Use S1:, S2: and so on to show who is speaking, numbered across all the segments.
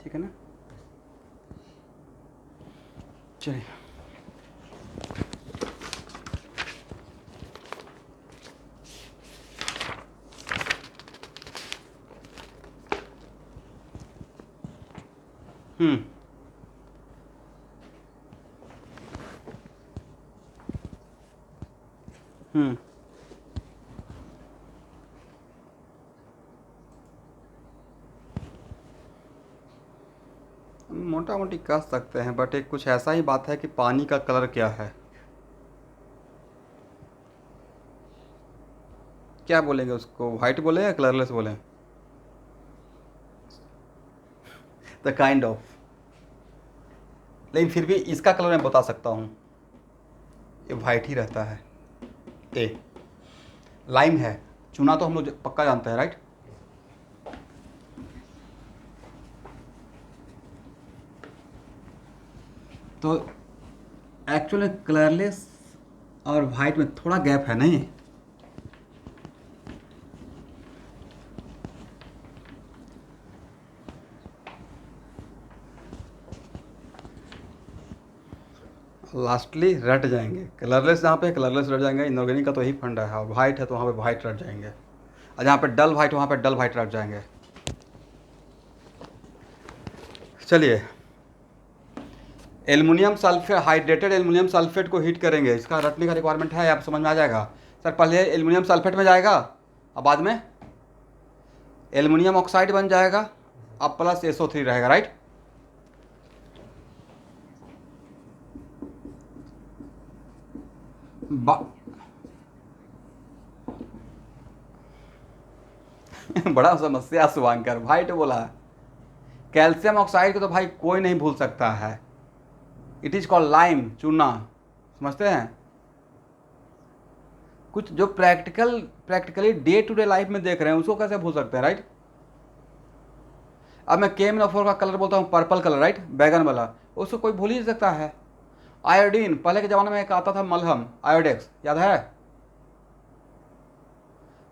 S1: ठीक है ना। चलिए हम्म हम्म मोटा मोटी कह सकते हैं, बट एक कुछ ऐसा ही बात है कि पानी का कलर क्या है। क्या बोलेंगे उसको, वाइट बोले या कलरलेस बोले? द काइंड ऑफ, लेकिन फिर भी इसका कलर मैं बता सकता हूँ, ये वाइट ही रहता है। ए लाइम है, चूना तो हम लोग पक्का जानते हैं, राइट। तो एक्चुअली कलरलेस और वाइट में थोड़ा गैप है नहीं। लास्टली रट जाएंगे, कलरलेस जहाँ पे कलरलेस रट जाएंगे, इनऑर्गेनिक का तो यही फंडा है, और वाइट है तो वहाँ पे वाइट रट जाएंगे, और जहाँ पे डल वाइट वहाँ पे डल वाइट रट जाएंगे। चलिए, aluminium sulphate, hydrated aluminium sulphate को हीट करेंगे, इसका रटने का रिक्वायरमेंट है, आप समझ में आ जाएगा। सर पहले एल्युमिनियम सल्फेट में जाएगा, अब बाद में एल्युमिनियम ऑक्साइड बन जाएगा, अब प्लस SO3 रहेगा, राइट। बड़ा समस्या शुभांकर, वाइट बोला। कैल्शियम ऑक्साइड को तो भाई कोई नहीं भूल सकता है, इट इज कॉल्ड लाइम, चूना, समझते हैं। कुछ जो practically day to day life में देख रहे हैं उसको कैसे भूल सकते हैं, राइट। अब मैं KMnO4 का कलर बोलता हूँ पर्पल कलर, राइट, बैगन वाला, उसको कोई भूल ही नहीं सकता है। आयोडीन, पहले के ज़माने में एक आता था मलहम, आयोडेक्स, याद है।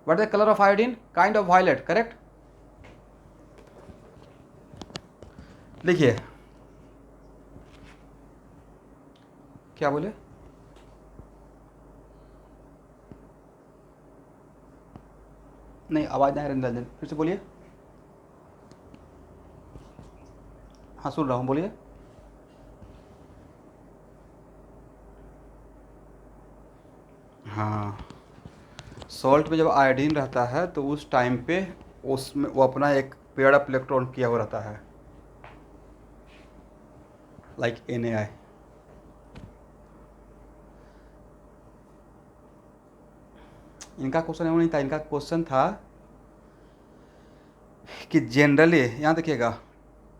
S1: What is the colour of iodine? Kind of violet, correct. लिखिए, क्या बोले? नहीं, आवाज़ नहीं आ रही रंजन, फिर से बोलिए। हाँ सुन रहा हूँ, बोलिए। हाँ, सॉल्ट में जब आयोडीन रहता है तो उस टाइम पे उसमें वो अपना एक पेयर अप इलेक्ट्रॉन किया हुआ रहता है, लाइक NaI। इनका क्वेश्चन वो नहीं था, इनका क्वेश्चन था कि जनरली, यहाँ देखिएगा,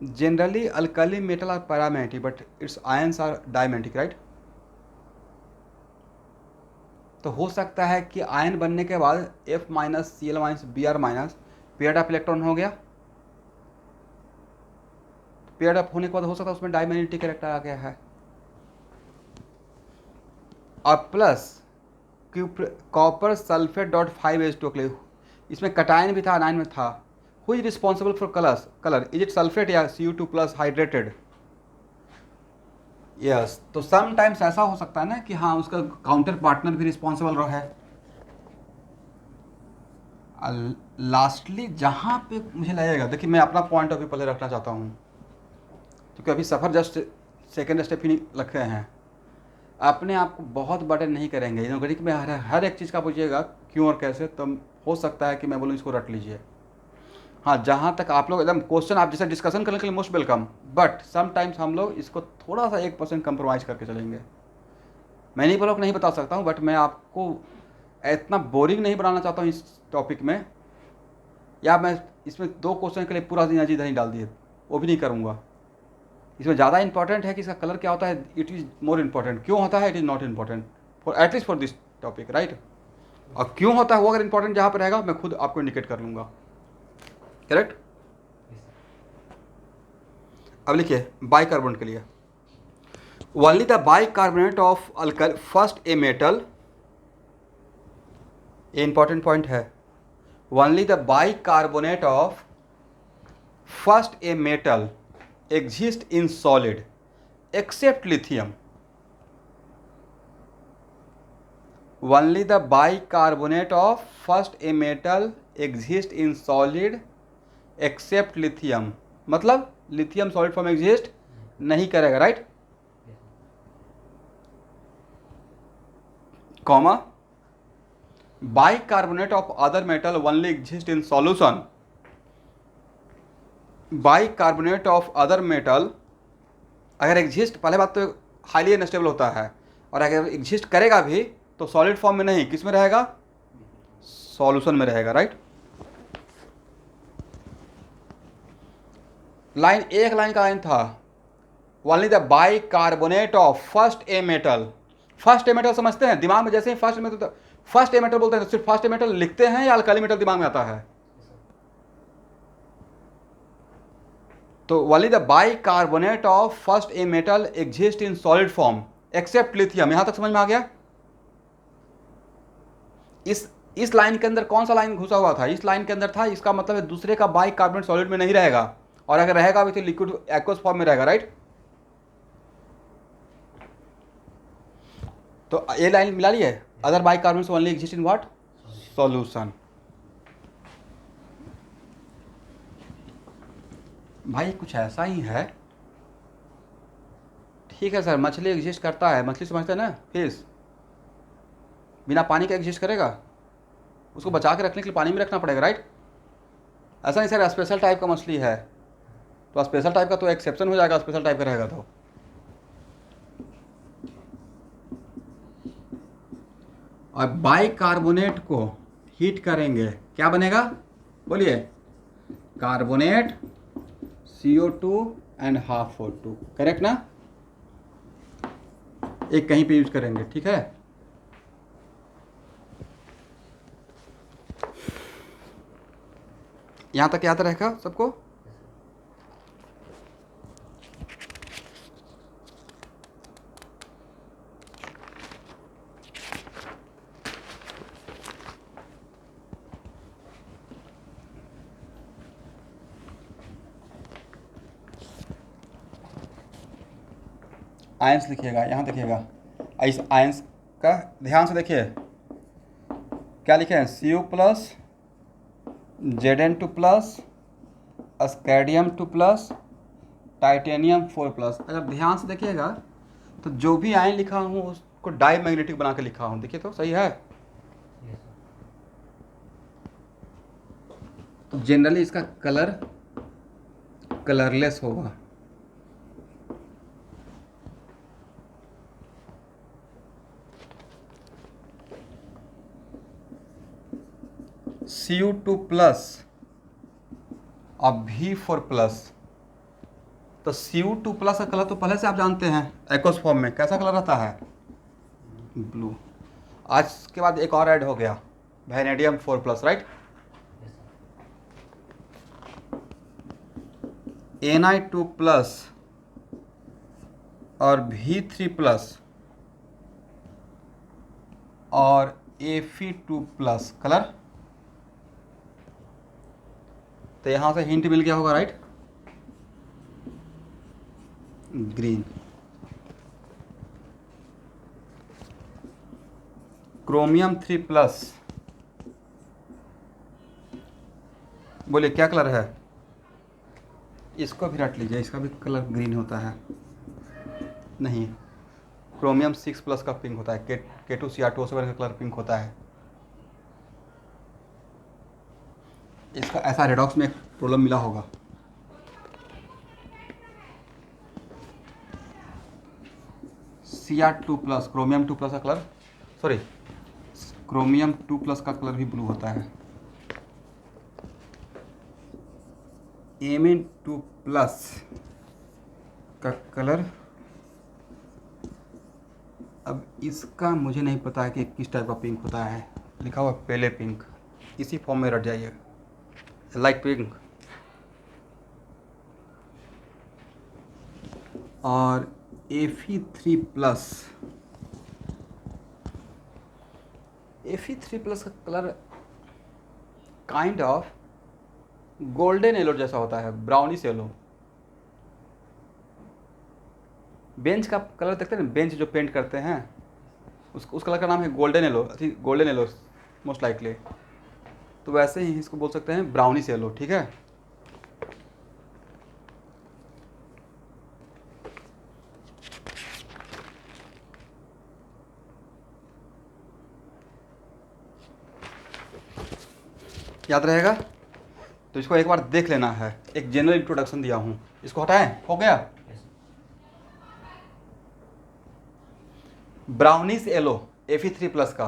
S1: generally alkali metal are paramagnetic but its ions are diamagnetic, right. तो हो सकता है कि आयन बनने के बाद F-Cl-Br- पेयर्ड अप इलेक्ट्रॉन हो गया, पेयर्ड अप होने के बाद हो सकता है उसमें डायमैग्नेटिक कैरेक्टर आ गया है, और plus copper sulphate dot 5H2, इसमें कटायन भी था, अनायन में था। Who is responsible for colour, is it sulphate या Cu2 प्लस हाइड्रेटेड? यस, तो समटाइम्स ऐसा हो सकता है ना कि हाँ उसका काउंटर पार्टनर भी रिस्पॉन्सिबल रहा है। लास्टली जहाँ पे मुझे लगेगा, देखिए मैं अपना पॉइंट ऑफ व्यू पहले रखना चाहता हूँ, क्योंकि अभी सफ़र जस्ट सेकेंड स्टेप ही रखे हैं। अपने आप को बहुत बर्डन नहीं करेंगे, इनऑर्गेनिक में हर एक चीज़ का पूछिएगा क्यों और कैसे, तो हो सकता है कि मैं बोलूँ इसको रट लीजिए। हाँ, जहाँ तक आप लोग एकदम क्वेश्चन आप जैसे डिस्कशन करने के लिए मोस्ट वेलकम, बट समटाइम्स हम लोग इसको थोड़ा सा 1% कंप्रोमाइज़ करके चलेंगे। मैं नहीं बोला नहीं बता सकता हूँ, बट मैं आपको इतना बोरिंग नहीं बनाना चाहता हूँ इस टॉपिक में, या मैं इसमें 2 क्वेश्चन के लिए पूरा एनर्जी नहीं डाल दिए, वो भी नहीं करूँगा। इसमें ज़्यादा इंपॉर्टेंट है कि इसका कलर क्या होता है, इट इज़ मोर इम्पॉर्टेंट। क्यों होता है, it is not important for at least for this topic, right. और क्यों होता है वो अगर इंपॉर्टेंट जहाँ पर रहेगा मैं खुद आपको इंडिकेट कर लूँगा, करेक्ट। अब लिखिए बाइकार्बोनेट के लिए, only the bicarbonate of alkali first a metal, ये इंपॉर्टेंट पॉइंट है, only the bicarbonate of first a metal exist in solid except lithium. Only the bicarbonate of first a metal exist in solid except lithium. मतलब lithium solid form exist नहीं करेगा, right? Comma bicarbonate of other metal only exist in solution. bicarbonate of other metal अगर exist, पहले बात तो highly unstable होता है, और अगर एग्जिस्ट करेगा भी तो सॉलिड फॉर्म में नहीं, किस में रहेगा? सॉल्यूशन में रहेगा, राइट? लाइन, एक लाइन का लाइन था, only the bicarbonate of first A metal. First A metal समझते हैं? दिमाग में जैसे ही फर्स्ट मेटल, फर्स्ट ए मेटल बोलते हैं तो सिर्फ फर्स्ट ए मेटल लिखते हैं या अल्काली मेटल दिमाग में आता है? तो only the bicarbonate of first A metal exist in solid form except lithium. यहां तक समझ में आ गया? इस लाइन के अंदर कौन सा लाइन घुसा हुआ था? इस लाइन के अंदर था, इसका मतलब है दूसरे का बाइकार्बोनेट सॉलिड में नहीं रहेगा, और अगर रहेगा भी तो लिक्विड एक्वस फॉर्म में रहेगा, राइट? तो ये लाइन मिला ली है, other bicarbonates only exist in what? Solution. भाई कुछ ऐसा ही है. ठीक है सर, मछली एग्जिस्ट करता है, मछली समझते हैं ना, फिश बिना पानी के एग्जिस्ट करेगा? उसको बचा के रखने के लिए पानी में रखना पड़ेगा, राइट? ऐसा नहीं सर, स्पेशल टाइप का मछली है, तो स्पेशल टाइप का तो एक्सेप्शन हो जाएगा, स्पेशल टाइप का रहेगा तो. और बाइकार्बोनेट को हीट करेंगे, क्या बनेगा? बोलिए. Carbonate, CO2 and half O2, correct ना? एक कहीं पे यूज करेंगे, ठीक है? यहां तक याद रहेगा सबको? आयंस लिखिएगा, यहाँ देखिएगा, इस आयंस का ध्यान से देखिए, क्या लिखे हैं? Cu plus, Zn2 plus, scandium 2 plus, titanium 4 plus. अगर ध्यान से देखिएगा तो जो भी आयन लिखा हूँ उसको डाई मैग्नेटिक बना के लिखा हूँ, देखिए तो सही है. तो जनरली इसका कलर कलरलेस होगा. Cu2 प्लस और V4 प्लस. तो Cu2 प्लस का कलर तो पहले से आप जानते हैं, एक्वस फॉर्म में कैसा कलर रहता है? ब्लू. आज के बाद एक और ऐड हो गया, vanadium 4 plus, right? Na2 plus और V3 प्लस और Fe2 प्लस कलर. तो यहां से हिंट मिल गया होगा, राइट? ग्रीन. क्रोमियम 3 प्लस, बोलिए क्या कलर है? इसको भी रट लीजिए, इसका भी कलर ग्रीन होता है. नहीं, क्रोमियम 6 प्लस का पिंक होता है, K2Cr2O7 का कलर पिंक होता है. इसका ऐसा रेडॉक्स में एक प्रॉब्लम मिला होगा. Cr2 प्लस, क्रोमियम 2 प्लस का कलर, सॉरी, क्रोमियम 2 प्लस का कलर भी ब्लू होता है. Mn2 प्लस का कलर, अब इसका मुझे नहीं पता है कि किस टाइप का पिंक होता है, लिखा हुआ पेले पिंक, इसी फॉर्म में रट जाइए, लाइट पिंक. और Fe3 प्लस, Fe3 प्लस का colour kind of golden yellow जैसा होता है, ब्राउनिश येलो. बेंच का कलर देखते हैं ना, बेंच जो पेंट करते हैं उस कलर का नाम है golden yellow, golden yellow most likely. तो वैसे ही इसको बोल सकते हैं ब्राउनिश येलो, ठीक है। याद रहेगा, तो इसको एक बार देख लेना है। एक जनरल इंट्रोडक्शन दिया हूँ, इसको हटाएं, हो गया। ब्राउनिश येलो Fe3+ का,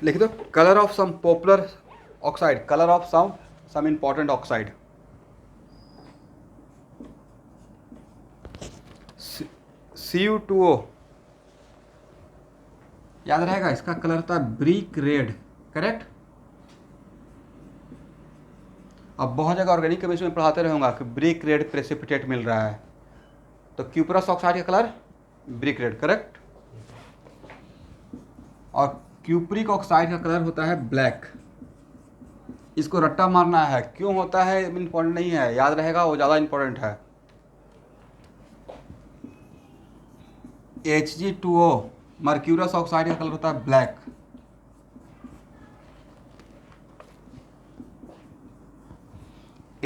S1: लिख दो colour of some popular oxide, colour of some important oxide. Cu2O याद रहेगा, इसका कलर था ब्रिक रेड, करेक्ट। अब बहुत जगह ऑर्गेनिक केमिस्ट्री में पढ़ाते रहूँगा कि ब्रिक रेड प्रेसिपिटेट मिल रहा है, तो क्यूपरस ऑक्साइड का कलर ब्रिक रेड, करेक्ट। और क्यूप्रिक ऑक्साइड का कलर होता है ब्लैक। इसको रट्टा मारना है, क्यों होता है इम्पोर्टेंट नहीं है, याद रहेगा वो ज़्यादा इम्पोर्टेंट है। Hg2O मर्क्यूरस ऑक्साइड का कलर होता है ब्लैक।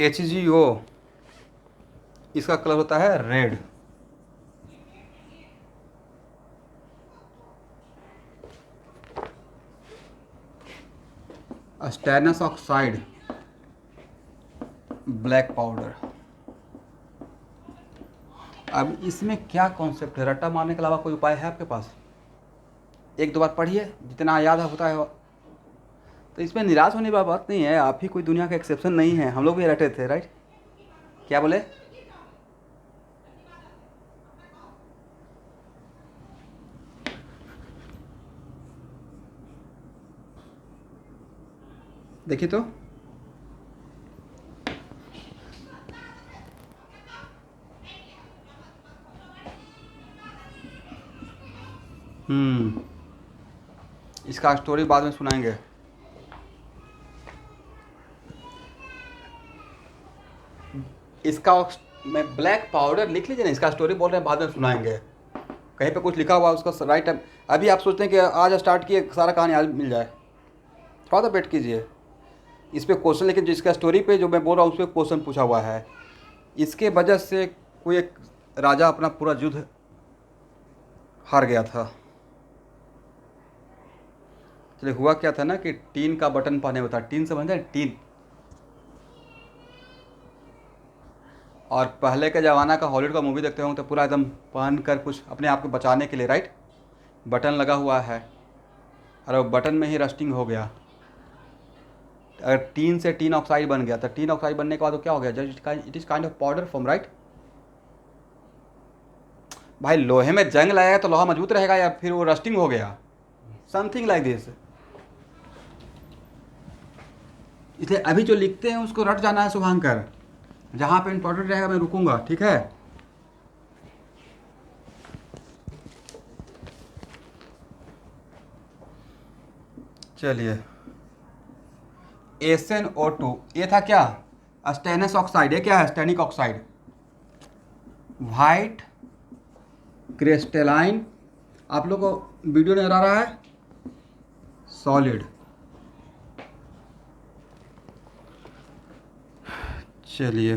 S1: HgO इसका कलर होता है red. Stannous oxide black powder. अब इसमें क्या कॉन्सेप्ट है, रट्टा मारने के अलावा कोई उपाय है आपके पास? एक दो बार पढ़िए, जितना याद होता है। तो इसमें निराश होने वाली बात नहीं है, आप ही कोई दुनिया का एक्सेप्शन नहीं है, हम लोग भी रटे थे, राइट। क्या बोले? देखिए तो इसका स्टोरी बाद में सुनाएंगे। इसका मैं ब्लैक पाउडर लिख लीजिए ना, इसका स्टोरी बोल रहे हैं बाद में सुनाएंगे। कहीं पे कुछ लिखा हुआ उसका राइट टाइम, अभी आप सोचते हैं कि आज स्टार्ट किए सारा कहानी आज मिल जाए, थोड़ा सा वेट कीजिए। इस पर क्वेश्चन, लेकिन जिसका स्टोरी पे जो मैं बोल रहा हूँ उस पर क्वेश्चन पूछा हुआ है। इसके वजह से कोई एक राजा अपना पूरा युद्ध हार गया था। चलिए, हुआ क्या था ना कि टीन का बटन पहने हुआ था, टीन समझते हैं, टीन। और पहले के ज़माना का हॉलीवुड का मूवी देखते होंगे तो पूरा एकदम पहन कर कुछ अपने आप को बचाने के लिए, राइट, बटन लगा हुआ है, और वो बटन में ही रस्टिंग हो गया। अगर टीन से टीन ऑक्साइड बन गया, तो टीन ऑक्साइड बनने के बाद वो क्या हो गया, just it is kind of powder form, right. भाई लोहे में जंग लगाएगा तो लोहा मजबूत रहेगा, या फिर वो रस्टिंग हो गया, समथिंग लाइक दिस। इसलिए अभी जो लिखते हैं उसको रट जाना है शुभांकर, जहाँ पे इंपॉर्टेंट रहेगा मैं रुकूंगा, ठीक है। चलिए, SnO2 ये था क्या, स्टेनस ऑक्साइड। ये क्या है, स्टेनिक ऑक्साइड। वाइट क्रिस्टलाइन, आप लोग को वीडियो नजर आ रहा है, सॉलिड। चलिए,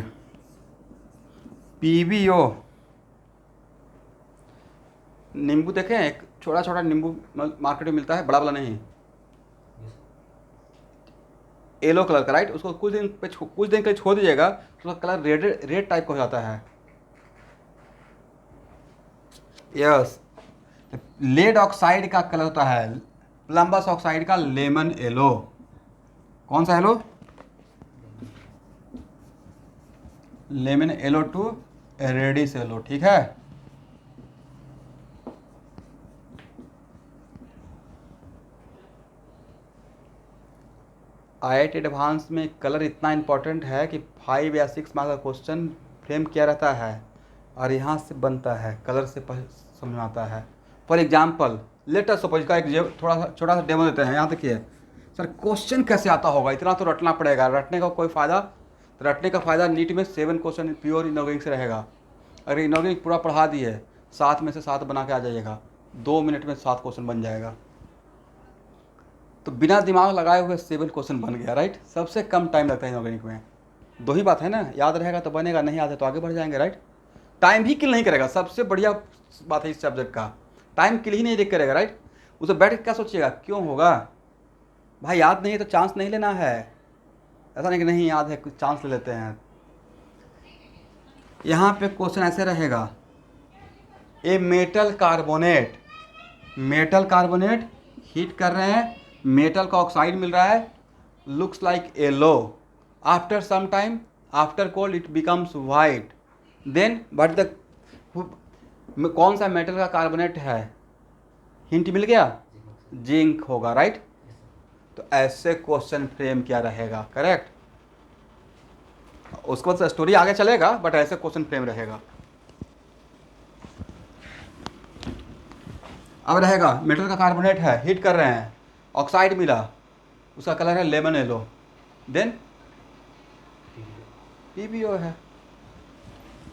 S1: PbO, नींबू देखें, एक छोटा छोटा नींबू मार्केट में मिलता है, बड़ा वाला नहीं, येलो कलर का, राइट। उसको कुछ दिन के लिए छोड़ दीजिएगा तो उसका कलर रेड टाइप का हो जाता है। यस, लेड ऑक्साइड का कलर होता है, प्लम्बस ऑक्साइड का लेमन येलो। कौन सा yellow, lemon yellow to reddish yellow, ठीक है। IIT एडवांस में कलर इतना इंपॉर्टेंट है कि 5 या 6 मार्क्स का क्वेश्चन फ्रेम किया रहता है, और यहाँ से बनता है, कलर से समझ में आता है। For example let us suppose का एक थोड़ा सा छोटा सा डेमो देते हैं। यहाँ देखिए सर, क्वेश्चन कैसे आता होगा, इतना तो रटना पड़ेगा, रटने का कोई फ़ायदा, रटने का फ़ायदा नीट में 7 क्वेश्चन प्योर इनॉर्गेनिक से रहेगा। अगर इनॉर्गेनिक पूरा पढ़ा दिए 7 में से 7 बना के आ जाइएगा, 2 मिनट में 7 क्वेश्चन बन जाएगा। तो बिना दिमाग लगाए हुए 7 क्वेश्चन बन गया, राइट। सबसे कम टाइम लगता है इनऑर्गेनिक में। दो ही बात है ना, याद रहेगा तो बनेगा, नहीं याद है तो आगे बढ़ जाएंगे, राइट। टाइम भी किल नहीं करेगा, सबसे बढ़िया बात है इस सब्जेक्ट का, टाइम किल ही नहीं देख करेगा, राइट। उसे बैठ के क्या सोचिएगा क्यों होगा भाई, याद नहीं है तो चांस नहीं लेना है। ऐसा नहीं कि नहीं याद है कुछ चांस ले लेते हैं। यहाँ पे क्वेश्चन ऐसे रहेगा, a metal carbonate, metal carbonate heat कर रहे हैं, मेटल का ऑक्साइड मिल रहा है, looks like yellow, after some time after cold it becomes white, then but the कौन सा मेटल का कार्बोनेट है, हिंट मिल गया, जिंक होगा, राइट। तो ऐसे क्वेश्चन फ्रेम क्या रहेगा, करेक्ट। उसके बाद स्टोरी आगे चलेगा बट ऐसे क्वेश्चन फ्रेम रहेगा। अब रहेगा मेटल का कार्बोनेट है, हीट कर रहे हैं, ऑक्साइड मिला, उसका कलर है लेमन येलो, देन पीबीओ है।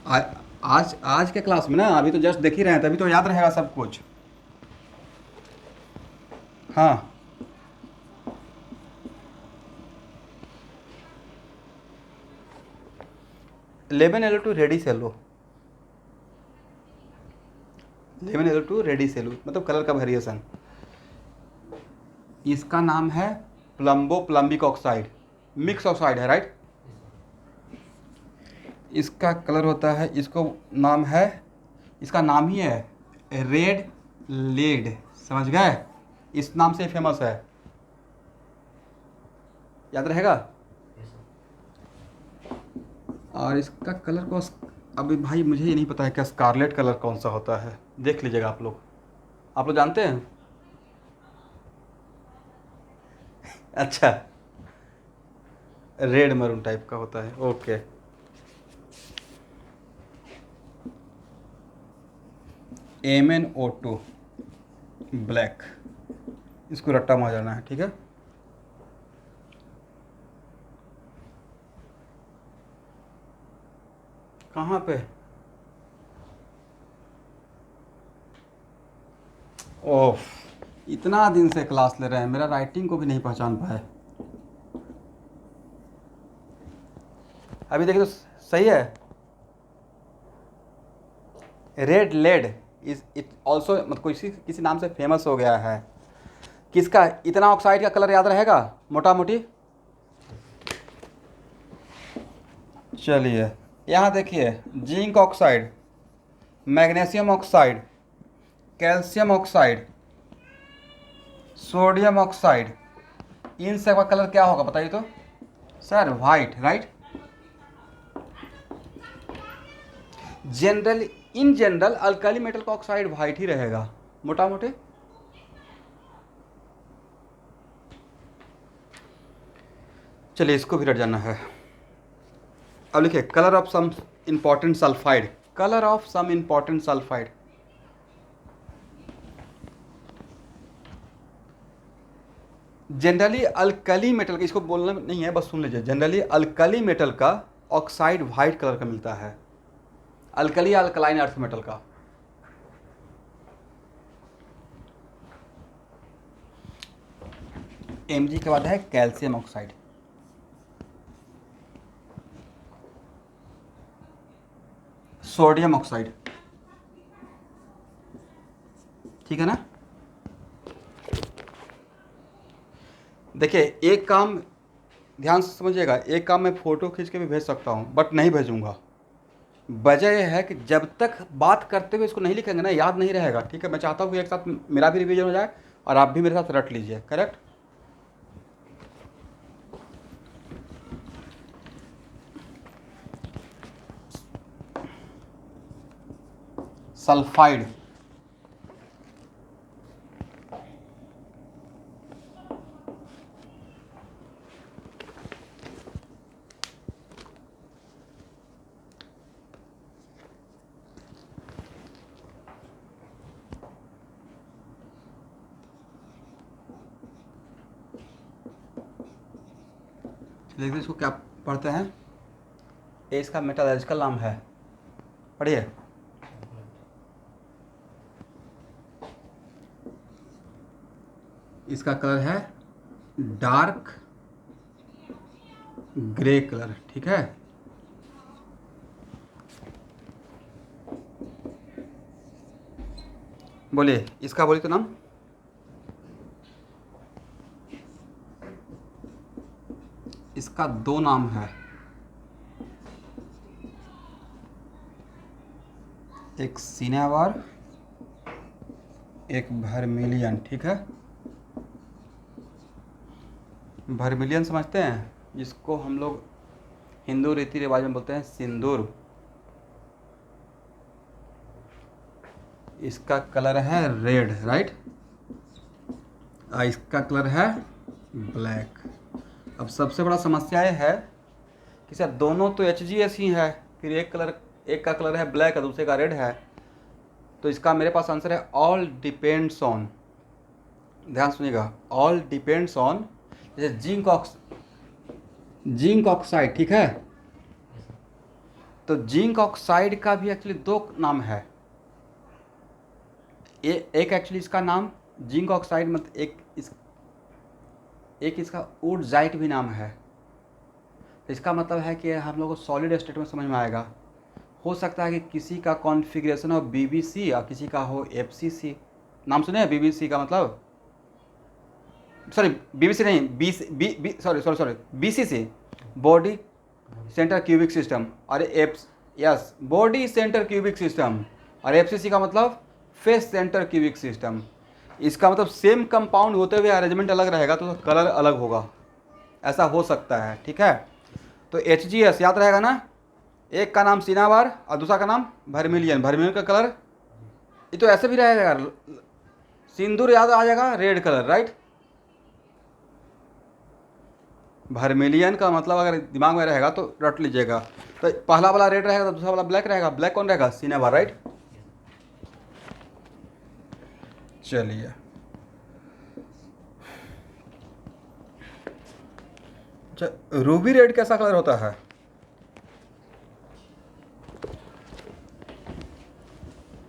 S1: आज आज के क्लास में ना, अभी तो जस्ट देख ही रहे हैं, तभी तो याद रहेगा सब कुछ। हाँ, lemon yellow to reddish yellow, lemon yellow to reddish yellow मतलब कलर का वेरिएशन। इसका नाम है plumbo plumbic oxide, mix oxide है, राइट। इसका कलर होता है, इसको नाम है, इसका नाम ही है रेड लेड, समझ गए, इस नाम से फेमस है, याद रहेगा। और इसका कलर को अभी भाई मुझे ये नहीं पता है क्या स्कारलेट कलर कौन सा होता है, देख लीजिएगा आप लोग जानते हैं। अच्छा, रेड मरून टाइप का होता है, ओके। MnO2 ब्लैक, इसको रट्टा मार जाना है, ठीक है। कहाँ पे, ओफ, इतना दिन से क्लास ले रहे हैं, मेरा राइटिंग को भी नहीं पहचान पाए। अभी देखिए तो सही है, red lead is it also, मतलब किसी नाम से फेमस हो गया है। किसका, इतना ऑक्साइड का कलर याद रहेगा मोटा मोटी। चलिए यहाँ देखिए, zinc oxide, magnesium oxide, calcium oxide, sodium oxide, इन सब का कलर क्या होगा बताइए तो। Sir white, right. General, in general alkali metal का ऑक्साइड वाइट ही रहेगा मोटा मोटे। चलिए इसको भी रट जाना है। अब लिखिए colour of some important sulphide, colour of some important sulphide. Generally alkali metal का, इसको बोलना नहीं है बस सुन लीजिए, जनरली अल्कली मेटल का ऑक्साइड वाइट कलर का मिलता है, अल्कली अल्कलाइन अर्थ मेटल का। Mg के बाद है कैल्शियम ऑक्साइड, सोडियम ऑक्साइड, ठीक है ना। देखिए एक काम ध्यान से समझिएगा, एक काम मैं फ़ोटो खींच के भी भेज सकता हूँ बट नहीं भेजूंगा। वजह यह है कि जब तक बात करते हुए इसको नहीं लिखेंगे ना, याद नहीं रहेगा, ठीक है। मैं चाहता हूँ कि एक साथ मेरा भी रिवीजन हो जाए और आप भी मेरे साथ रट लीजिए, करेक्ट। सल्फाइड, देखिए इसको क्या पढ़ते हैं, ये इसका मेटालॉजिकल नाम है, पढ़िए। इसका कलर है डार्क ग्रे कलर, ठीक है। बोलिए इसका, बोलिए तो नाम। इसका दो नाम है, एक सिनेवर, एक वर्मिलियन, ठीक है। वर्मिलियन समझते हैं, जिसको हम लोग हिंदू रीति रिवाज में बोलते हैं सिंदूर। इसका कलर है रेड, राइट। इसका कलर है ब्लैक। अब सबसे बड़ा समस्या ये है कि सर दोनों तो HGS ही है, फिर एक का कलर है ब्लैक और दूसरे का रेड है, तो इसका मेरे पास आंसर है ऑल डिपेंड्स ऑन। ध्यान सुनिएगा, ऑल डिपेंड्स ऑन। जैसे जिंक ऑक्साइड, ठीक है, तो जिंक ऑक्साइड का भी एक्चुअली दो नाम है। एक एक्चुअली इसका नाम जिंक ऑक्साइड मतलब एक इसका वुडजाइट भी नाम है। तो इसका मतलब है कि हम लोग को सॉलिड स्टेट में समझ में आएगा। हो सकता है कि किसी का कॉन्फ़िगरेशन हो BBC और किसी का हो FCC। नाम सुने हैं BBC का मतलब, सॉरी BBC नहीं, sorry BCC, body centre cubic system, और yes body centre cubic system, और FCC का मतलब फेस सेंटर क्यूबिक सिस्टम। इसका मतलब सेम कंपाउंड होते हुए अरेंजमेंट अलग रहेगा तो कलर अलग होगा, ऐसा हो सकता है, ठीक है। तो HGS याद रहेगा ना, एक का नाम सिनावार और दूसरा का नाम वर्मिलियन। वर्मिलियन का कलर ये तो ऐसे भी रहेगा, सिंदूर याद आ जाएगा, रेड कलर, राइट। वर्मिलियन का मतलब अगर दिमाग में रहेगा तो रट लीजिएगा। तो पहला वाला रेड रहेगा तो दूसरा वाला ब्लैक रहेगा। ब्लैक कौन रहेगा? Cinnabar, right. चलिए अच्छा, रूबी रेड कैसा कलर होता है?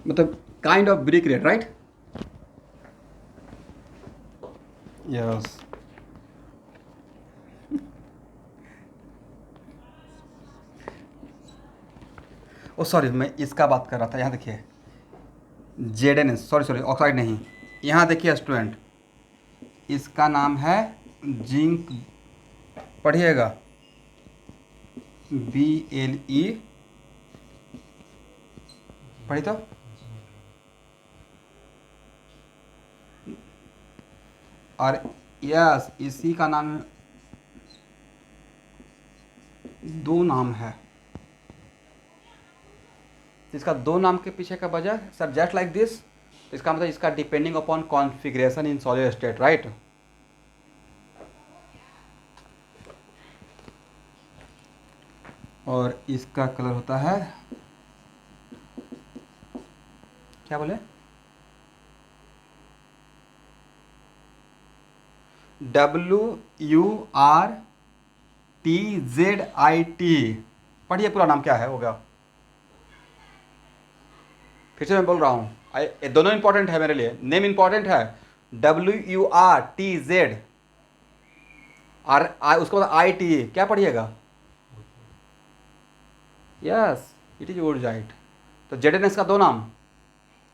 S1: मतलब kind of brick red, right. Yes, oh sorry, मैं इसका बात कर रहा था। यहाँ देखिए ZNS, सॉरी ऑक्साइड नहीं, यहाँ देखिए स्टूडेंट, इसका नाम है जिंक, पढ़िएगा BLE, पढ़ी तो। और यस इसी का नाम, दो नाम है। इसका दो नाम के पीछे का वजह सर जस्ट लाइक दिस, इसका मतलब इसका depending upon configuration in solid state, right. और इसका कलर होता है, क्या बोले, WURTZIT। पढ़िए पूरा नाम क्या है, हो गया। फिर से मैं बोल रहा हूँ, ये दोनों इंपॉर्टेंट है मेरे लिए, नेम इंपॉर्टेंट है। WURTZ और उसके बाद ITE, क्या पढ़िएगा? Yes it is wurtzite. तो ZNS का दो नाम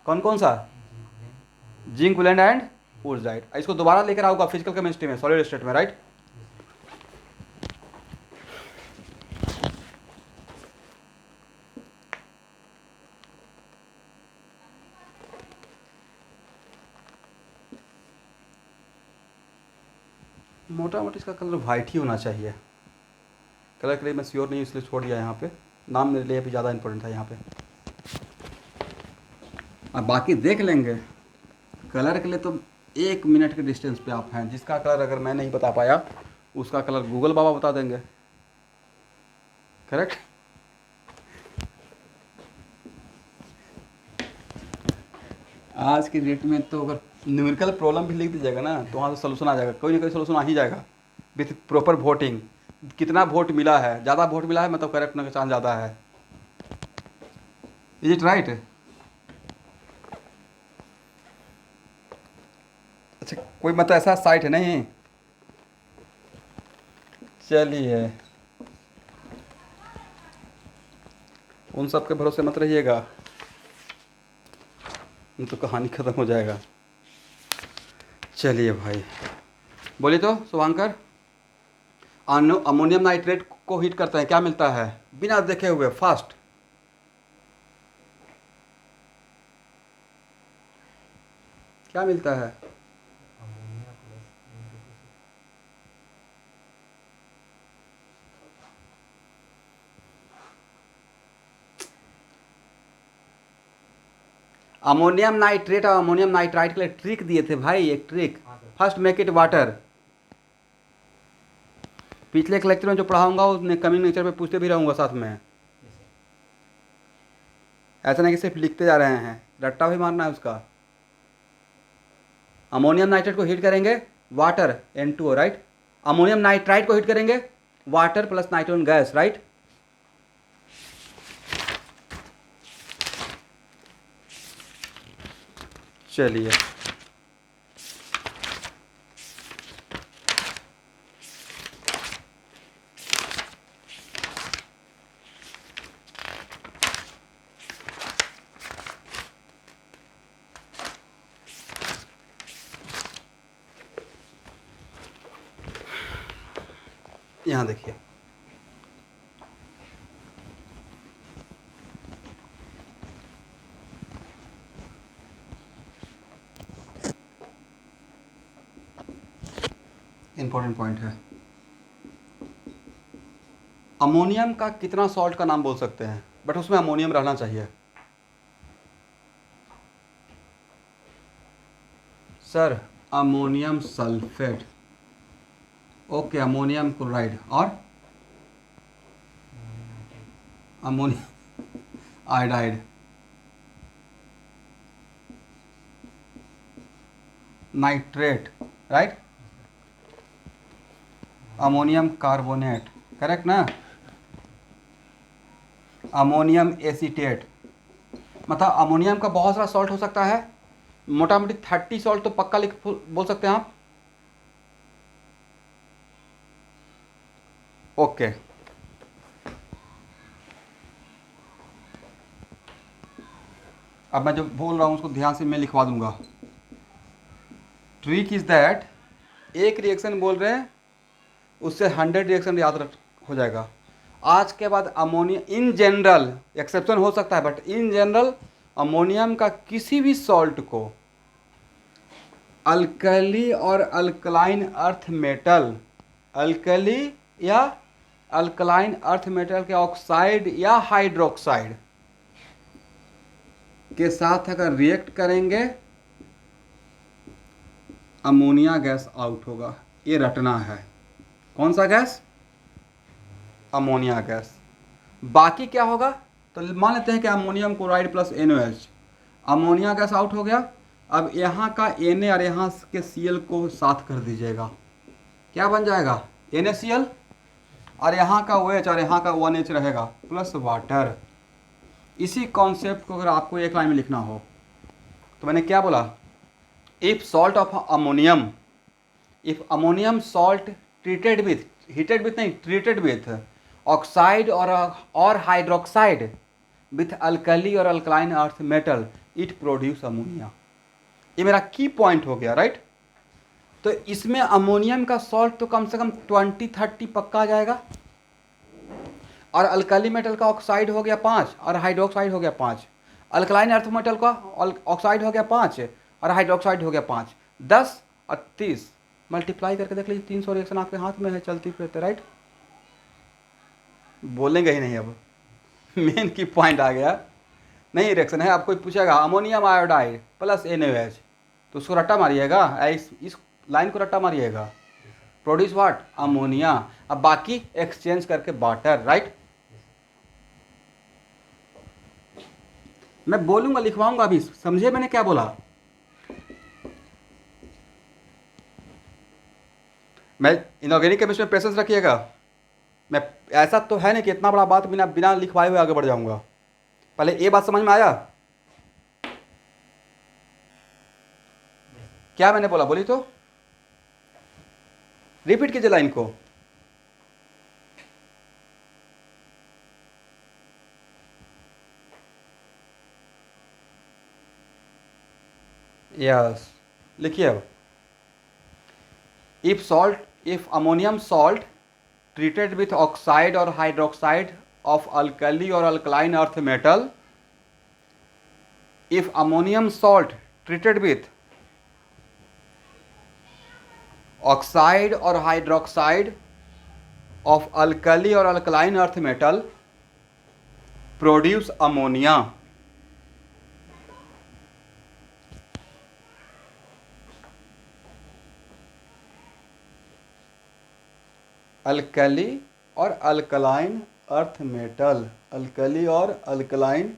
S1: कौन कौन सा? Zinc blende and wurtzite. इसको दोबारा लेकर आऊंगा फिजिकल केमिस्ट्री में, सॉलिड स्टेट में, राइट। मोटा मोटी इसका कलर वाइट ही होना चाहिए। कलर के लिए मैं श्योर नहीं, इसलिए छोड़ दिया यहाँ पे। नाम मेरे लिए भी ज़्यादा इंपॉर्टेंट था यहाँ पे। अब बाकी देख लेंगे। कलर के लिए तो 1 मिनट के डिस्टेंस पे आप हैं। जिसका कलर अगर मैं नहीं बता पाया, उसका कलर गूगल बाबा बता देंगे, करेक्ट। आज की डेट में तो अगर न्यूमेरिकल प्रॉब्लम भी लिख दीजिएगा ना, तो वहाँ से सोल्यूशन आ जाएगा, कोई ना कोई सोल्यूशन आ ही जाएगा, विथ प्रॉपर वोटिंग। कितना वोट मिला है, ज़्यादा वोट मिला है मतलब करेक्ट होने का चांस ज़्यादा है। Is it right? अच्छा, कोई मतलब ऐसा साइट है नहीं? चलिए, उन सब के भरोसे मत रहिएगा, तो कहानी ख़त्म हो जाएगा। चलिए भाई, बोलिए तो शुभांकर, अमोनियम नाइट्रेट को हीट करते हैं क्या मिलता है बिना देखे हुए? फास्ट, क्या मिलता है? अमोनियम नाइट्रेट और अमोनियम नाइट्राइट के लिए ट्रिक दिए थे भाई, एक trick. First make it water. पिछले एक लेक्चर में जो पढ़ाऊंगा उसमें कमिंग नेचर पे पूछते भी रहूंगा साथ में। ऐसा नहीं कि सिर्फ लिखते जा रहे हैं, रट्टा भी मारना है उसका। अमोनियम नाइट्रेट को हीट करेंगे, water N2O, right. Ammonium nitrite को हीट करेंगे, water plus nitrogen gas, right. चलिए, यहाँ देखिए, इंपॉर्टेंट पॉइंट है। अमोनियम का कितना सॉल्ट का नाम बोल सकते हैं, बट उसमें अमोनियम रहना चाहिए। Sir, ammonium sulphate, okay, ammonium chloride, और ammonium iodide, nitrate, right, ammonium carbonate, correct ना, अमोनियम एसीटेट। मतलब अमोनियम का बहुत सारा सॉल्ट हो सकता है, मोटा मोटी 30 सॉल्ट तो पक्का लिख बोल सकते हैं आप। ओके, अब मैं जो बोल रहा हूँ उसको ध्यान से मैं लिखवा दूंगा। ट्रिक इज दैट, एक रिएक्शन बोल रहे हैं उससे 100 रिएक्शन याद रख हो जाएगा। आज के बाद अमोनियम इन जनरल, एक्सेप्शन हो सकता है बट इन जनरल अमोनियम का किसी भी सॉल्ट को अल्कली और अल्कलाइन अर्थ मेटल, अल्कली या अल्कलाइन अर्थ मेटल के ऑक्साइड या हाइड्रोक्साइड के साथ अगर रिएक्ट करेंगे, अमोनिया गैस आउट होगा। ये रटना है। कौन सा गैस? Ammonia gas. बाकी क्या होगा? तो मान लेते हैं कि ammonium chloride plus NaOH, ammonia gas out हो गया। अब यहाँ का Na और यहाँ के Cl को साथ कर दीजिएगा, क्या बन जाएगा? NaCl, और यहाँ का OH और यहाँ का 1H रहेगा प्लस वाटर। इसी कॉन्सेप्ट को अगर आपको एक लाइन में लिखना हो तो मैंने क्या बोला? If salt of ammonium, if ammonium salt treated with, heated with नहीं, ट्रीटेड विथ ऑक्साइड और हाइड्रोक्साइड विथ अल्कली और alkaline earth metal, it produce ammonia. ये मेरा की पॉइंट हो गया, राइट। तो इसमें अमोनियम का सॉल्ट तो कम से कम 20-30 पक्का आ जाएगा, और अल्कली मेटल का ऑक्साइड हो गया 5 और हाइड्रोक्साइड हो गया 5, अल्कलाइन अर्थ मेटल का ऑक्साइड हो गया 5 और हाइड्रोक्साइड हो गया 5, 10 और 30 मल्टीप्लाई करके देख लीजिए, 300 रिएक्शन आपके हाथ में है, चलती फिरते, राइट। बोलेंगे ही नहीं अब, मेन की पॉइंट आ गया। नहीं रिएक्शन है, आपको पूछेगा अमोनियम आयोडाइड प्लस NaOH, तो उसको रट्टा मारिएगा, इस लाइन को रट्टा मारिएगा, प्रोड्यूस व्हाट? अमोनिया। अब बाकी एक्सचेंज करके वाटर, राइट। मैं बोलूंगा, लिखवाऊंगा, अभी समझे मैंने क्या बोला? मैं इनऑर्गेनिक केमिस्ट्री में पेशेंस रखिएगा। मैं ऐसा तो है नहीं कि इतना बड़ा बात बिना बिना लिखवाए हुए आगे बढ़ जाऊंगा। पहले ये बात समझ में आया क्या मैंने बोला? बोली तो रिपीट कीजिए लाइन को। यस, लिखिए अब। If ammonium salt treated with oxide or hydroxide of alkali or alkaline earth metal, if ammonium salt treated with oxide or hydroxide of alkali or alkaline earth metal produce ammonia, alkali और alkaline earth metal, alkali और alkaline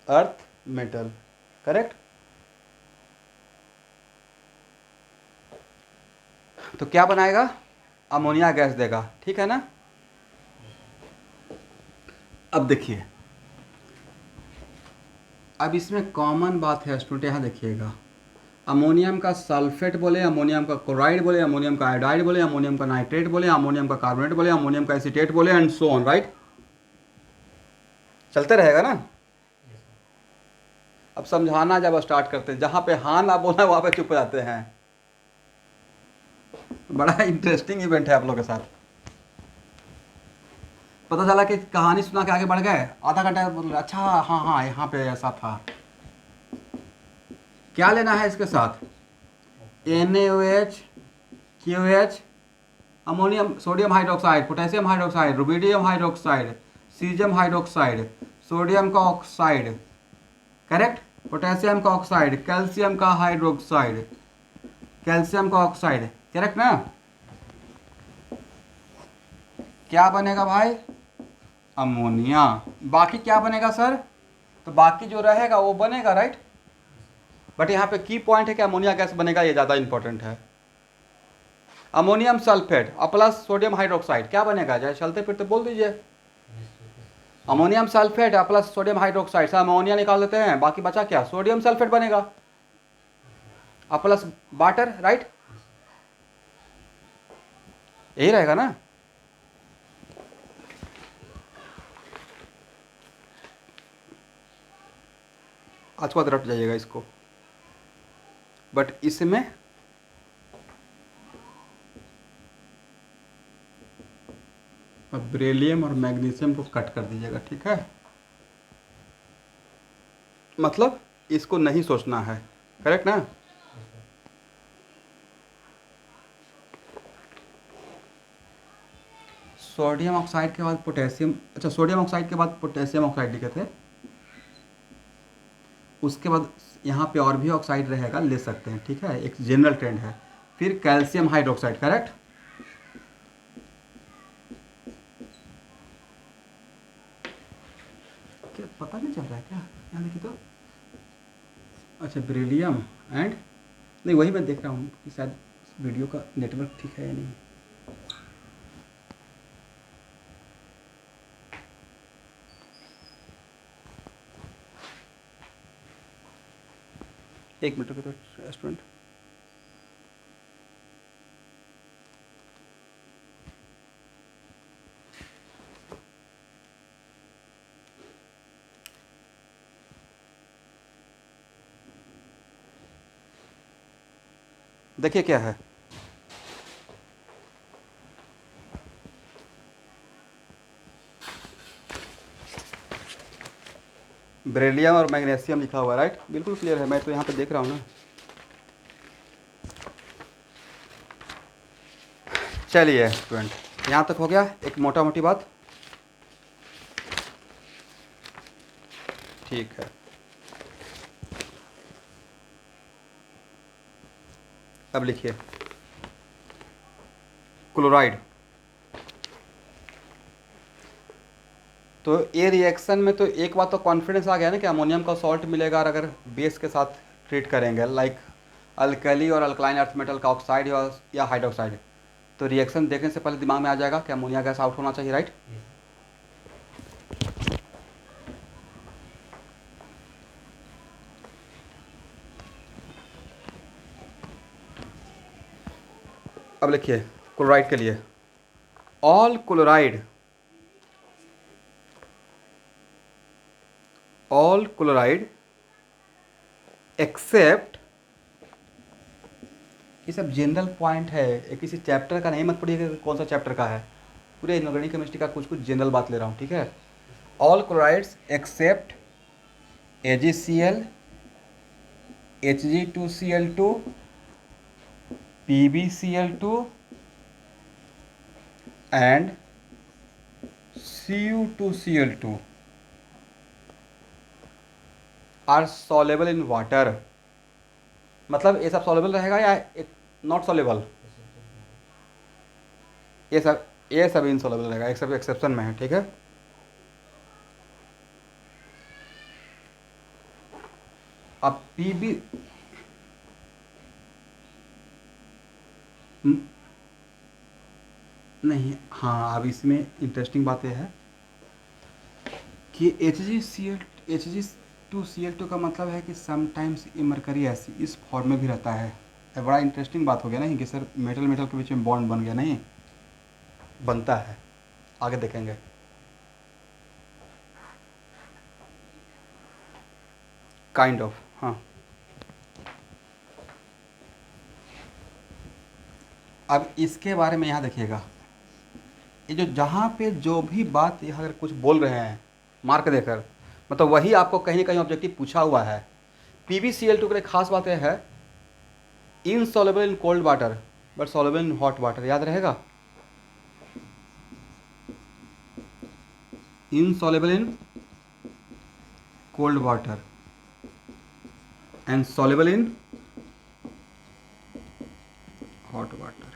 S1: earth metal, correct. तो क्या बनाएगा? Ammonia gas देगा, ठीक है ना। अब देखिए, अब इसमें कॉमन बात है स्टूडेंट, यहाँ देखिएगा। अमोनियम का सल्फेट बोले, अमोनियम का क्लोराइड बोले, अमोनियम का आयोडाइड बोले, अमोनियम का नाइट्रेट बोले, अमोनियम का कार्बोनेट बोले, अमोनियम का एसीटेट बोले, एंड सो ऑन, राइट। चलते रहेगा ना। अब समझाना जब स्टार्ट करते हैं, जहाँ पे हाँ ना बोलना वहाँ पे चुप हो जाते हैं। बड़ा इंटरेस्टिंग इवेंट है आप लोगों के साथ। पता चला कि कहानी सुना के आगे बढ़ गए, आधा घंटा बोल, अच्छा हाँ हाँ यहाँ पे ऐसा था। क्या लेना है इसके साथ? NaOH, KOH, ammonium, sodium hydroxide, potassium hydroxide, rubidium hydroxide, caesium hydroxide, sodium का ऑक्साइड, करेक्ट, पोटेशियम का ऑक्साइड, कैल्शियम का हाइड्रोक्साइड, कैल्शियम का ऑक्साइड, करेक्ट ना। क्या बनेगा भाई? अमोनिया। बाकी क्या बनेगा सर? तो बाकी जो रहेगा वो बनेगा, राइट। बट यहाँ पे की पॉइंट है कि अमोनिया गैस बनेगा, ये ज़्यादा इंपॉर्टेंट है। अमोनियम सल्फेट और प्लस सोडियम हाइड्रोक्साइड क्या बनेगा? चाहे चलते फिर तो बोल दीजिए। अमोनियम सल्फेट और प्लस सोडियम हाइड्रोक्साइड से अमोनिया निकाल देते हैं, बाकी बचा क्या? सोडियम सल्फेट बनेगा और प्लस वाटर, राइट। यही रहेगा ना। आज को रट जाइएगा इसको। बट इसमें अब बेरिलियम और मैग्नीशियम को कट कर दीजिएगा, ठीक है। मतलब इसको नहीं सोचना है, करेक्ट ना। सोडियम ऑक्साइड के बाद पोटेशियम, अच्छा सोडियम ऑक्साइड के बाद पोटेशियम ऑक्साइड लिखे थे, उसके बाद यहाँ पे और भी ऑक्साइड रहेगा, ले सकते हैं, ठीक है, एक जनरल ट्रेंड है। फिर कैल्शियम हाइड्रोक्साइड, करेक्ट। क्या पता नहीं चल रहा है क्या? यहाँ देखिए तो, अच्छा बेरिलियम एंड, नहीं वही मैं देख रहा हूँ कि शायद वीडियो का नेटवर्क ठीक है या नहीं। एक मिनट रुको तो स्टूडेंट। देखिए क्या है, बेरिलियम और मैग्नीशियम लिखा हुआ है, राइट। बिल्कुल क्लियर है, मैं तो यहाँ पे देख रहा हूँ ना। चलिए स्टूडेंट, यहाँ तक हो गया एक मोटा मोटी बात, ठीक है। अब लिखिए क्लोराइड। तो ये रिएक्शन में तो एक बात तो कॉन्फिडेंस आ गया ना कि अमोनियम का सॉल्ट मिलेगा, और अगर बेस के साथ ट्रीट करेंगे लाइक अल्कली और अल्कलाइन अर्थ मेटल का ऑक्साइड या हाइड्रोक्साइड, तो रिएक्शन देखने से पहले दिमाग में आ जाएगा कि अमोनिया गैस आउट होना चाहिए, राइट। अब लिखिए क्लोराइड के लिए, ऑल क्लोराइड एक्सेप्ट, ये सब जनरल पॉइंट है, ये किसी चैप्टर का नहीं मत पढ़िएगा कि कौन सा चैप्टर का है, पूरे इनऑर्गेनिक केमिस्ट्री का कुछ कुछ जनरल बात ले रहा हूँ, ठीक है। All chlorides except AgCl, Hg2Cl2, PbCl2 and Cu2Cl2 are soluble in water. मतलब ये सब सॉलेबल रहेगा या नॉट सॉलेबल? ये सब इनसॉलेबल रहेगा, एक सब एक्सेप्शन में है, ठीक है। अब पीबी नहीं, हाँ, अब इसमें इंटरेस्टिंग बात यह है कि Hg2Cl2 का मतलब है कि समटाइम्स मरकरी एसिड इस फॉर्म में भी रहता है। ये बड़ा इंटरेस्टिंग बात हो गया नहीं कि सर मेटल मेटल के बीच में बॉन्ड बन गया, नहीं बनता है, आगे देखेंगे। काइंड ऑफ, हाँ। अब इसके बारे में यहाँ देखिएगा, ये जो जहाँ पे जो भी बात यहाँ अगर कुछ बोल रहे हैं मार्क देकर, मतलब वही आपको कहीं ना कहीं ऑब्जेक्टिव पूछा हुआ है। PbCl2 के लिए खास बात यह है, insoluble in cold water but soluble in hot water, याद रहेगा। Insoluble in cold water and soluble in hot water.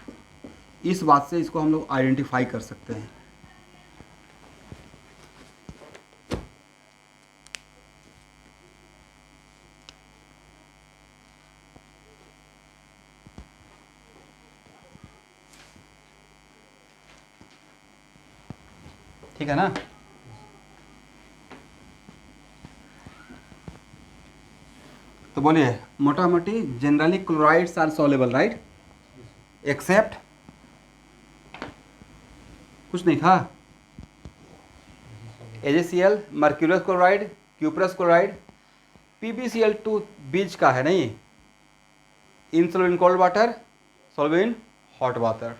S1: इस बात से इसको हम लोग आइडेंटिफाई कर सकते हैं। ठीक है ना। तो बोलिए, मोटा मोटी generally chlorides are soluble, right, except कुछ नहीं था, AgCl, mercurous chloride, cuprous chloride, PbCl2 बीज का है नहीं, insoluble in cold water, soluble in hot water.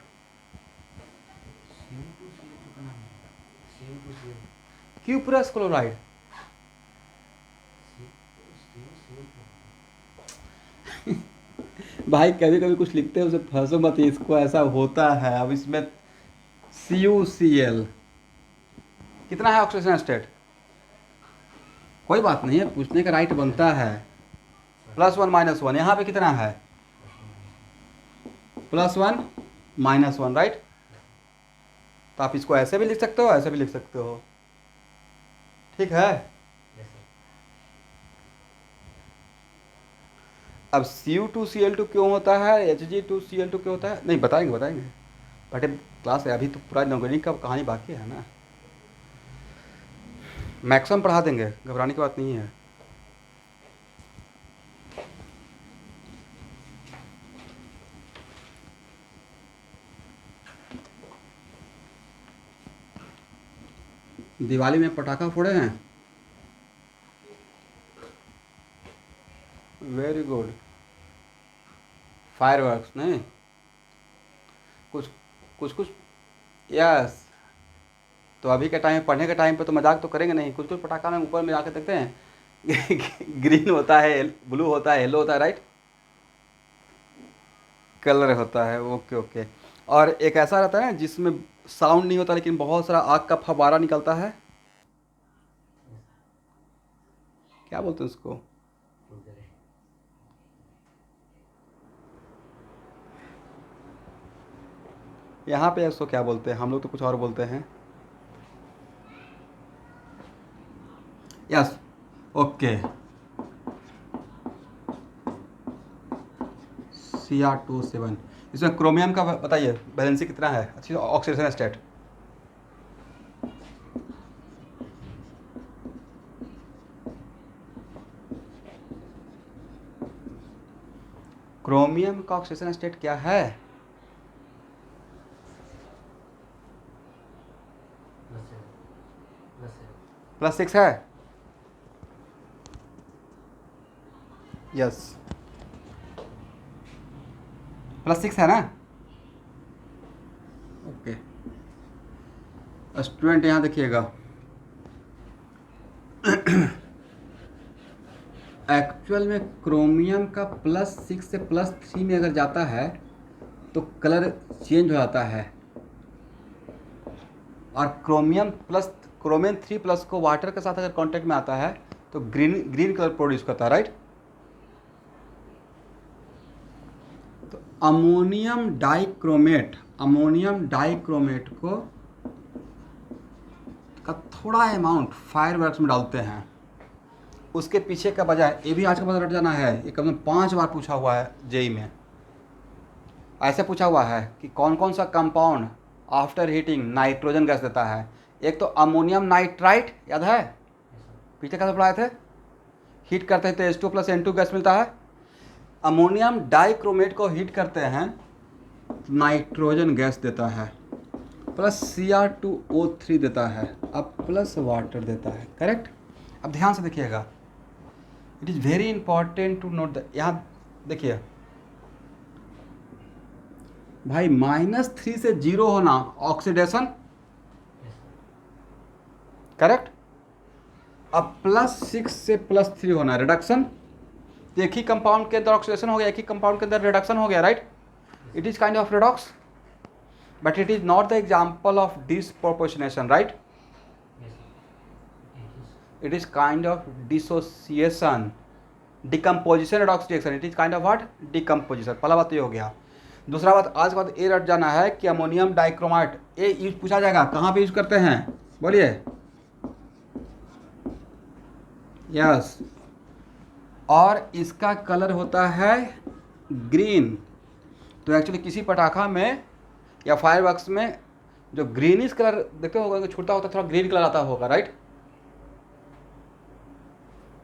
S1: Cuprous chloride भाई कभी कभी कुछ लिखते हैं उसे फंसो मत, इसको ऐसा होता है। अब इसमें CuCl कितना है ऑक्सीजन स्टेट, कोई बात नहीं है, पूछने का राइट बनता है। +1 -1, यहाँ पे कितना है, +1 -1, राइट। तो आप इसको ऐसे भी लिख सकते हो, ऐसे भी लिख सकते हो, ठीक है। अब Cu2Cl2 क्यों होता है, Hg2Cl2 क्यों होता है, नहीं बताएंगे बट क्लास है, अभी तो पूरा नॉर्गेनिक का कहानी बाकी है ना, मैक्सिमम पढ़ा देंगे, घबराने की बात नहीं है। दिवाली में पटाखा फोड़े हैं, वेरी गुड, फायरवर्क्स नहीं, कुछ यस। तो अभी के टाइम पढ़ने के टाइम पे तो मजाक तो करेंगे नहीं, कुछ पटाखा में ऊपर में आके देखते हैं ग्रीन होता है, ब्लू होता है, येलो होता है, राइट, कलर होता है, ओके ओके। और एक ऐसा रहता है जिसमें साउंड नहीं होता लेकिन बहुत सारा आग का फव्वारा निकलता है, क्या बोलते हैं उसको, यहाँ पे इसको क्या बोलते हैं, हम लोग तो कुछ और बोलते हैं। Yes, okay, CR27। इसमें क्रोमियम का बताइए वैलेंसी कितना है, अच्छी ऑक्सीडेशन स्टेट। क्रोमियम का ऑक्सीडेशन स्टेट क्या है? +6 है। यस, +6 है ना। ओके स्टूडेंट यहाँ देखिएगा, एक्चुअल में क्रोमियम का +6 से +3 में अगर जाता है तो कलर चेंज हो जाता है, और क्रोमियम 3+ को वाटर के साथ अगर कांटेक्ट में आता है तो ग्रीन कलर प्रोड्यूस करता है, राइट। तो अमोनियम डाइक्रोमेट को का थोड़ा अमाउंट फायरवर्क्स में डालते हैं, उसके पीछे का वजह है, ये भी आज का पता रट जाना है, ये कम से कम 5 बार पूछा हुआ है जेई में। ऐसे पूछा हुआ है कि कौन कौन सा compound after heating nitrogen gas देता है। एक तो अमोनियम नाइट्राइट, याद है पीछे कैसे पढ़ाए थे, हीट करते हैं तो H2+N2 गैस मिलता है। अमोनियम डाइक्रोमेट को हीट करते हैं नाइट्रोजन गैस देता है, प्लस Cr2O3 देता है, अब प्लस वाटर देता है, करेक्ट। अब ध्यान से देखिएगा, it is very important to note the, यहाँ देखिए भाई -3 से 0 होना ऑक्सीडेशन, करेक्ट। अब +6 से +3 होना रिडक्शन। एक ही कंपाउंड के अंदर ऑक्सीडेशन हो गया, एक ही कंपाउंड के अंदर रिडक्शन हो गया, right. It is kind of redox, but it is not the example of disproportionation, right. It is kind of dissociation, decomposition, redox reaction, it is kind of what, decomposition. पहला बात तो ये हो गया। दूसरा बात, आज के बाद ये रट जाना है कि अमोनियम डाइक्रोमेट ये यूज पूछा जाएगा, कहाँ पे यूज करते हैं बोलिए। यस, और इसका कलर होता है ग्रीन। तो एक्चुअली किसी पटाखा में या फायरवर्क्स में जो ग्रीनिश कलर देखते होगा, छोटा होता थोड़ा ग्रीन कलर आता होगा, राइट।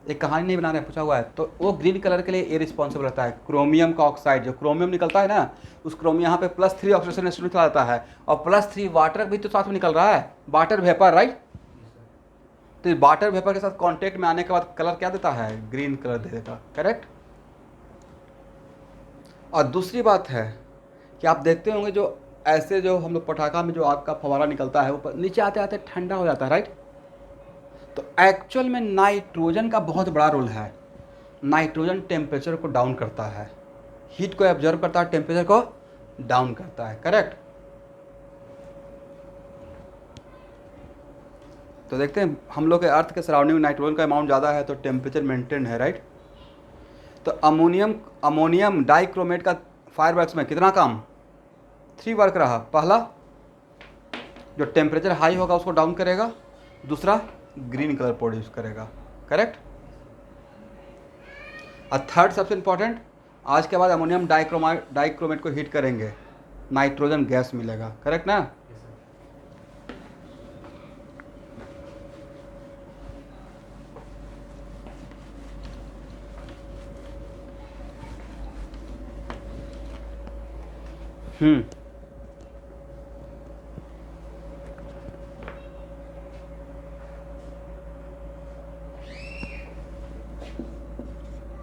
S1: एक कहानी नहीं बना रहे, पूछा हुआ है, तो वो ग्रीन कलर के लिए ये रिस्पॉन्सिबल रहता है। क्रोमियम का ऑक्साइड, जो क्रोमियम निकलता है ना, उस क्रोमियम यहाँ पे +3 ऑक्सीडेशन स्टेट निकल आता है, और +3 वाटर भी तो साथ में निकल रहा है, वाटर वेपर, राइट। तो वाटर वेपर के साथ कांटेक्ट में आने के बाद कलर क्या देता है, ग्रीन कलर दे देता, करेक्ट। और दूसरी बात है कि आप देखते होंगे जो ऐसे जो हम लोग पटाखा में जो आग का फवारा निकलता है वो नीचे आते आते ठंडा हो जाता है, राइट। तो एक्चुअल में नाइट्रोजन का बहुत बड़ा रोल है। नाइट्रोजन टेम्परेचर को डाउन करता है, हीट को एब्जॉर्ब करता है, टेम्परेचर को डाउन करता है, करेक्ट। तो देखते हैं हम लोग के अर्थ के सराउंडिंग में नाइट्रोजन का अमाउंट ज़्यादा है तो टेम्परेचर मेंटेन है, राइट। तो अमोनियम डाइक्रोमेट का फायरवर्क्स में कितना काम, 3 वर्क रहा। पहला, जो टेम्परेचर हाई होगा उसको डाउन करेगा, दूसरा ग्रीन कलर प्रोड्यूस करेगा, करेक्ट। और थर्ड सबसे इंपॉर्टेंट, आज के बाद अमोनियम डाइक्रोमेट को हीट करेंगे, नाइट्रोजन गैस मिलेगा, करेक्ट ना।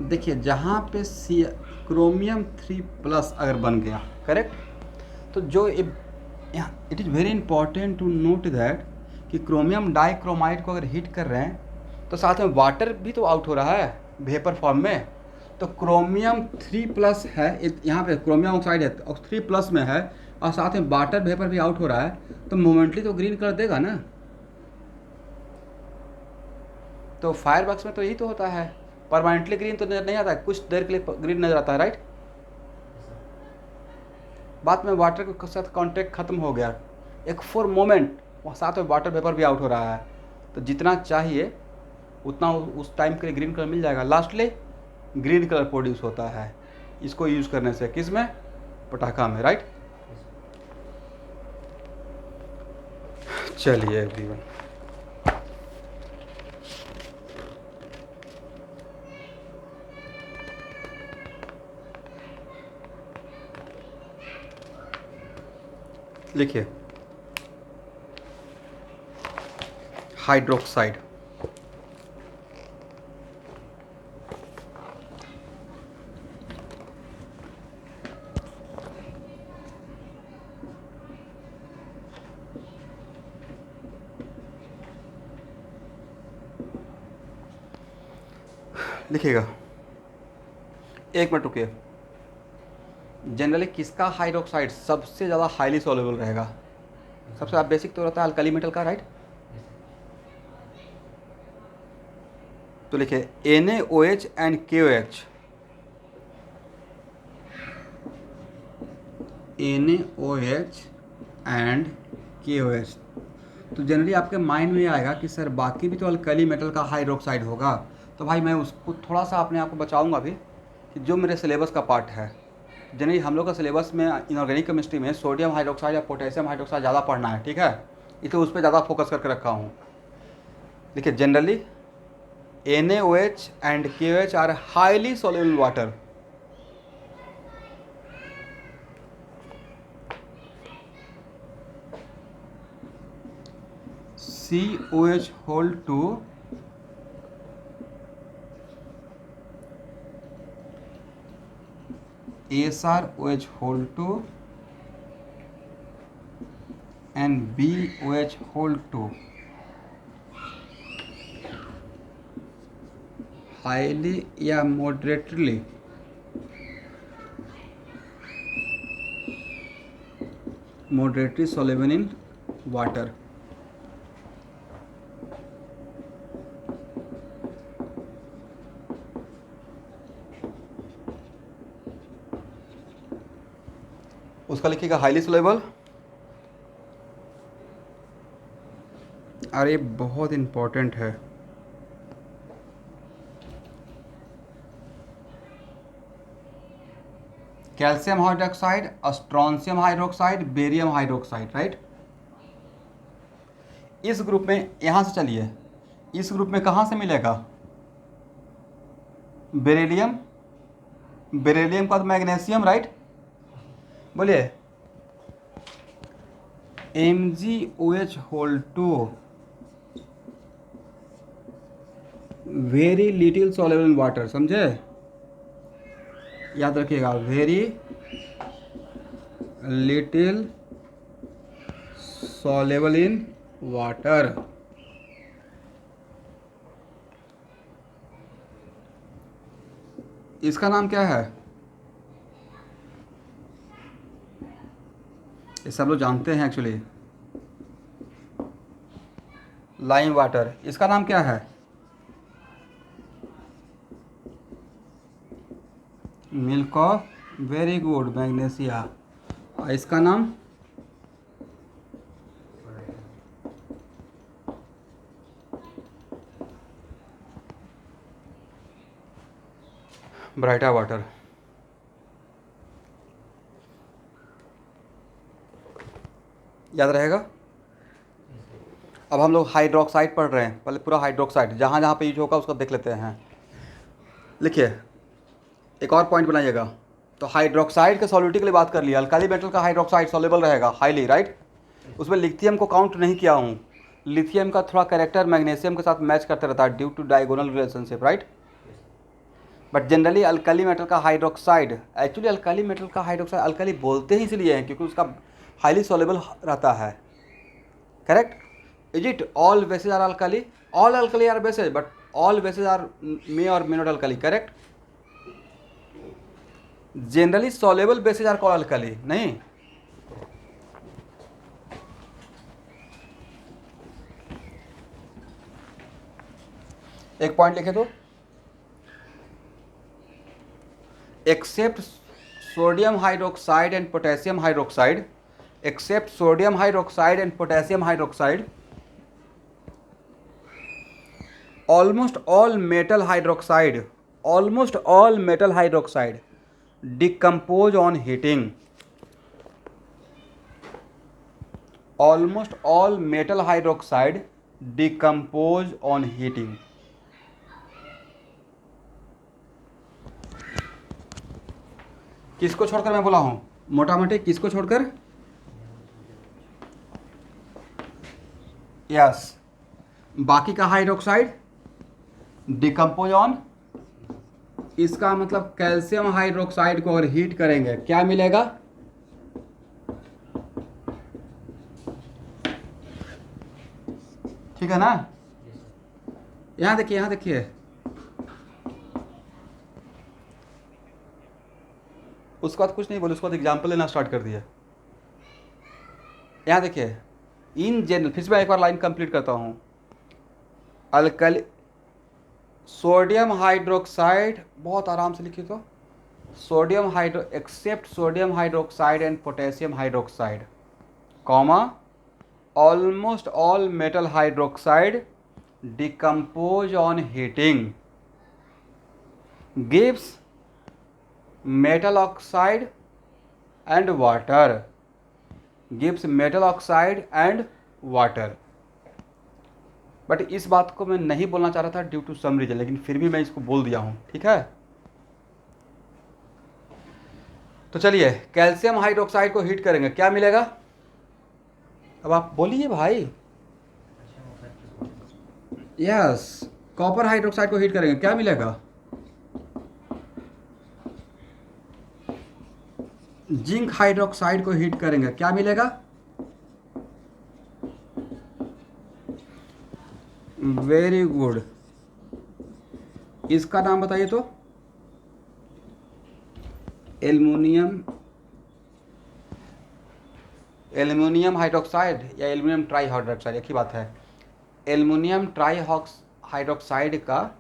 S1: देखिए जहाँ पे क्रोमियम 3+ अगर बन गया, करेक्ट, तो जो यहाँ it is very important to note that कि क्रोमियम डाइक्रोमाइड को अगर हीट कर रहे हैं तो साथ में वाटर भी तो आउट हो रहा है वेपर फॉर्म में। तो क्रोमियम 3+ है, यहाँ पे क्रोमियम ऑक्साइड है 3+ में है, और साथ में वाटर वेपर भी आउट हो रहा है, तो मोमेंटली तो ग्रीन कलर देगा ना। तो फायरवर्क्स में तो यही तो होता है, परमानेंटली ग्रीन तो नजर नहीं आता है, कुछ देर के लिए ग्रीन नजर आता है, राइट। बाद में वाटर के साथ कांटेक्ट खत्म हो गया, एक फॉर मोमेंट वहाँ साथ में वाटर वेपर भी आउट हो रहा है, तो जितना चाहिए उतना उस टाइम के लिए ग्रीन कलर मिल जाएगा। लास्टली ग्रीन कलर प्रोड्यूस होता है इसको यूज़ करने से, किस में, पटाखा में, राइट। चलिए एवरीवन, लिखिए हाइड्रोक्साइड, लिखिएगा, एक मिनट रुकिए। जनरली किसका हाइड्रोक्साइड सबसे ज़्यादा हाईली सॉल्युबल रहेगा? सबसे ज़्यादा बेसिक तो रहता है अल्कली मेटल का, राइट। तो लिखिए NaOH and KOH, NaOH and KOH। तो जनरली आपके माइंड में आएगा कि सर बाकी भी तो अल्कली मेटल का हाइड्रोक्साइड होगा। तो भाई मैं उसको थोड़ा सा अपने आप को बचाऊंगा अभी कि जो मेरे सिलेबस का पार्ट है। जनरली हम लोग का सिलेबस में इनऑर्गेनिक केमिस्ट्री में सोडियम हाइड्रोक्साइड या पोटेशियम हाइड्रोक्साइड ज़्यादा पढ़ना है, ठीक है, इसलिए उस पर ज़्यादा फोकस करके रखा हूँ। देखिए generally NaOH and KOH are highly soluble water. COH whole 2 SrOH whole 2 and BOH whole 2 highly या moderately soluble in water। उसका लिखिएगा हाईली सोलेबल। अरे बहुत इंपॉर्टेंट है, calcium hydroxide, strontium hydroxide, barium hydroxide, right. इस ग्रुप में यहां से चलिए, इस ग्रुप में कहां से मिलेगा? बेरिलियम, बेरिलियम का मैग्नीशियम, राइट। बोलिए MgOH whole 2 very little soluble in water, समझे? याद रखिएगा, very little soluble in water. इसका नाम क्या है? ये सब लोग जानते हैं एक्चुअली, लाइम वाटर। इसका नाम क्या है? Milk of, very good, magnesia. और इसका नाम ब्राइटा वाटर। याद रहेगा। अब हम लोग हाइड्रोक्साइड पढ़ रहे हैं, पहले पूरा हाइड्रोक्साइड जहाँ जहाँ पे यूज होगा उसको देख लेते हैं। लिखिए एक और पॉइंट बनाइएगा। तो हाइड्रोक्साइड के सॉल्युबिलिटी के लिए बात कर लिया। अल्काली मेटल का हाइड्रोक्साइड सॉल्युबल रहेगा हाईली, राइट। उसमें लिथियम को काउंट नहीं किया हूँ। लिथियम का थोड़ा कैरेक्टर मैग्नीशियम के साथ मैच करते रहता है due to diagonal relationship, right. But generally alkali metal का हाइड्रोक्साइड, एक्चुअली अल्काली मेटल का हाइड्रोक्साइड अल्काली बोलते ही इसलिए हैं क्योंकि उसका हाईली सॉल्युबल रहता है, correct. Is it all bases are alkali? All alkali are bases, but all bases are may or may not alkali, correct. Generally soluble bases are called alkali, नहीं। एक पॉइंट लिखे तो, except sodium hydroxide and potassium hydroxide, except sodium hydroxide and potassium hydroxide, almost all metal hydroxide decompose on heating almost all metal hydroxide decompose on heating. किसको छोड़कर मैं बोला हूं, मोटा मोटी किसको छोड़कर? यस, बाकी का हाइड्रोक्साइड डिकम्पोज ऑन। इसका मतलब कैल्शियम हाइड्रोक्साइड को अगर हीट करेंगे क्या मिलेगा? ठीक है ना? यहां देखिए, यहां देखिए, उसके बाद कुछ नहीं बोले, उसके बाद एग्जाम्पल लेना स्टार्ट कर दिया। यहां देखिए, इन जनरल, फिर से मैं एक बार लाइन कंप्लीट करता हूं। अल्कली सोडियम हाइड्रोक्साइड, बहुत आराम से लिखिए तो, sodium hydro except sodium hydroxide and potassium hydroxide, comma, almost all metal hydroxide decompose on heating gives metal oxide and water, gives metal oxide and water. But इस बात को मैं नहीं बोलना चाह रहा था ड्यू टू सम रीजन, लेकिन फिर भी मैं इसको बोल दिया हूं, ठीक है? तो चलिए, कैल्शियम हाइड्रोक्साइड को हीट करेंगे क्या मिलेगा? अब आप बोलिए भाई। यस, कॉपर हाइड्रोक्साइड को हीट करेंगे क्या मिलेगा? जिंक हाइड्रोक्साइड को हीट करेंगे क्या मिलेगा? वेरी गुड, इसका नाम बताइए तो। एल्युमिनियम, एल्युमिनियम हाइड्रोक्साइड या एल्युमिनियम ट्राई हाइड्रोक्साइड, एक ही बात है। एल्युमिनियम ट्राई हाइड्रोक्साइड का,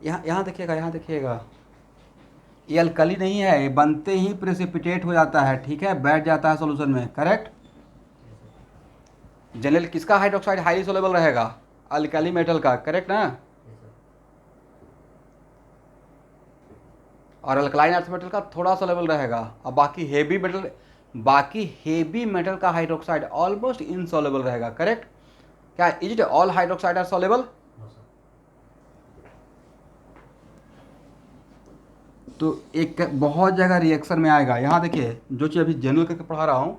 S1: यहाँ देखिएगा, यहाँ देखिएगा, ये अल्कली नहीं है, ये बनते ही प्रेसिपिटेट हो जाता है, ठीक है, बैठ जाता है सॉल्यूशन में, करेक्ट? जनरल किसका हाइड्रोक्साइड हाईली सोलेबल रहेगा? अल्कली मेटल का, करेक्ट ना? और अल्कलाइन अर्थ मेटल का थोड़ा सोलेबल रहेगा, और बाकी हेवी मेटल का हाइड्रोक्साइड ऑलमोस्ट इनसॉलेबल रहेगा, करेक्ट? क्या is it all hydroxide are soluble? तो एक बहुत जगह रिएक्शन में आएगा, यहाँ देखिए, जो चीज़ अभी जनरल करके पढ़ा रहा हूँ,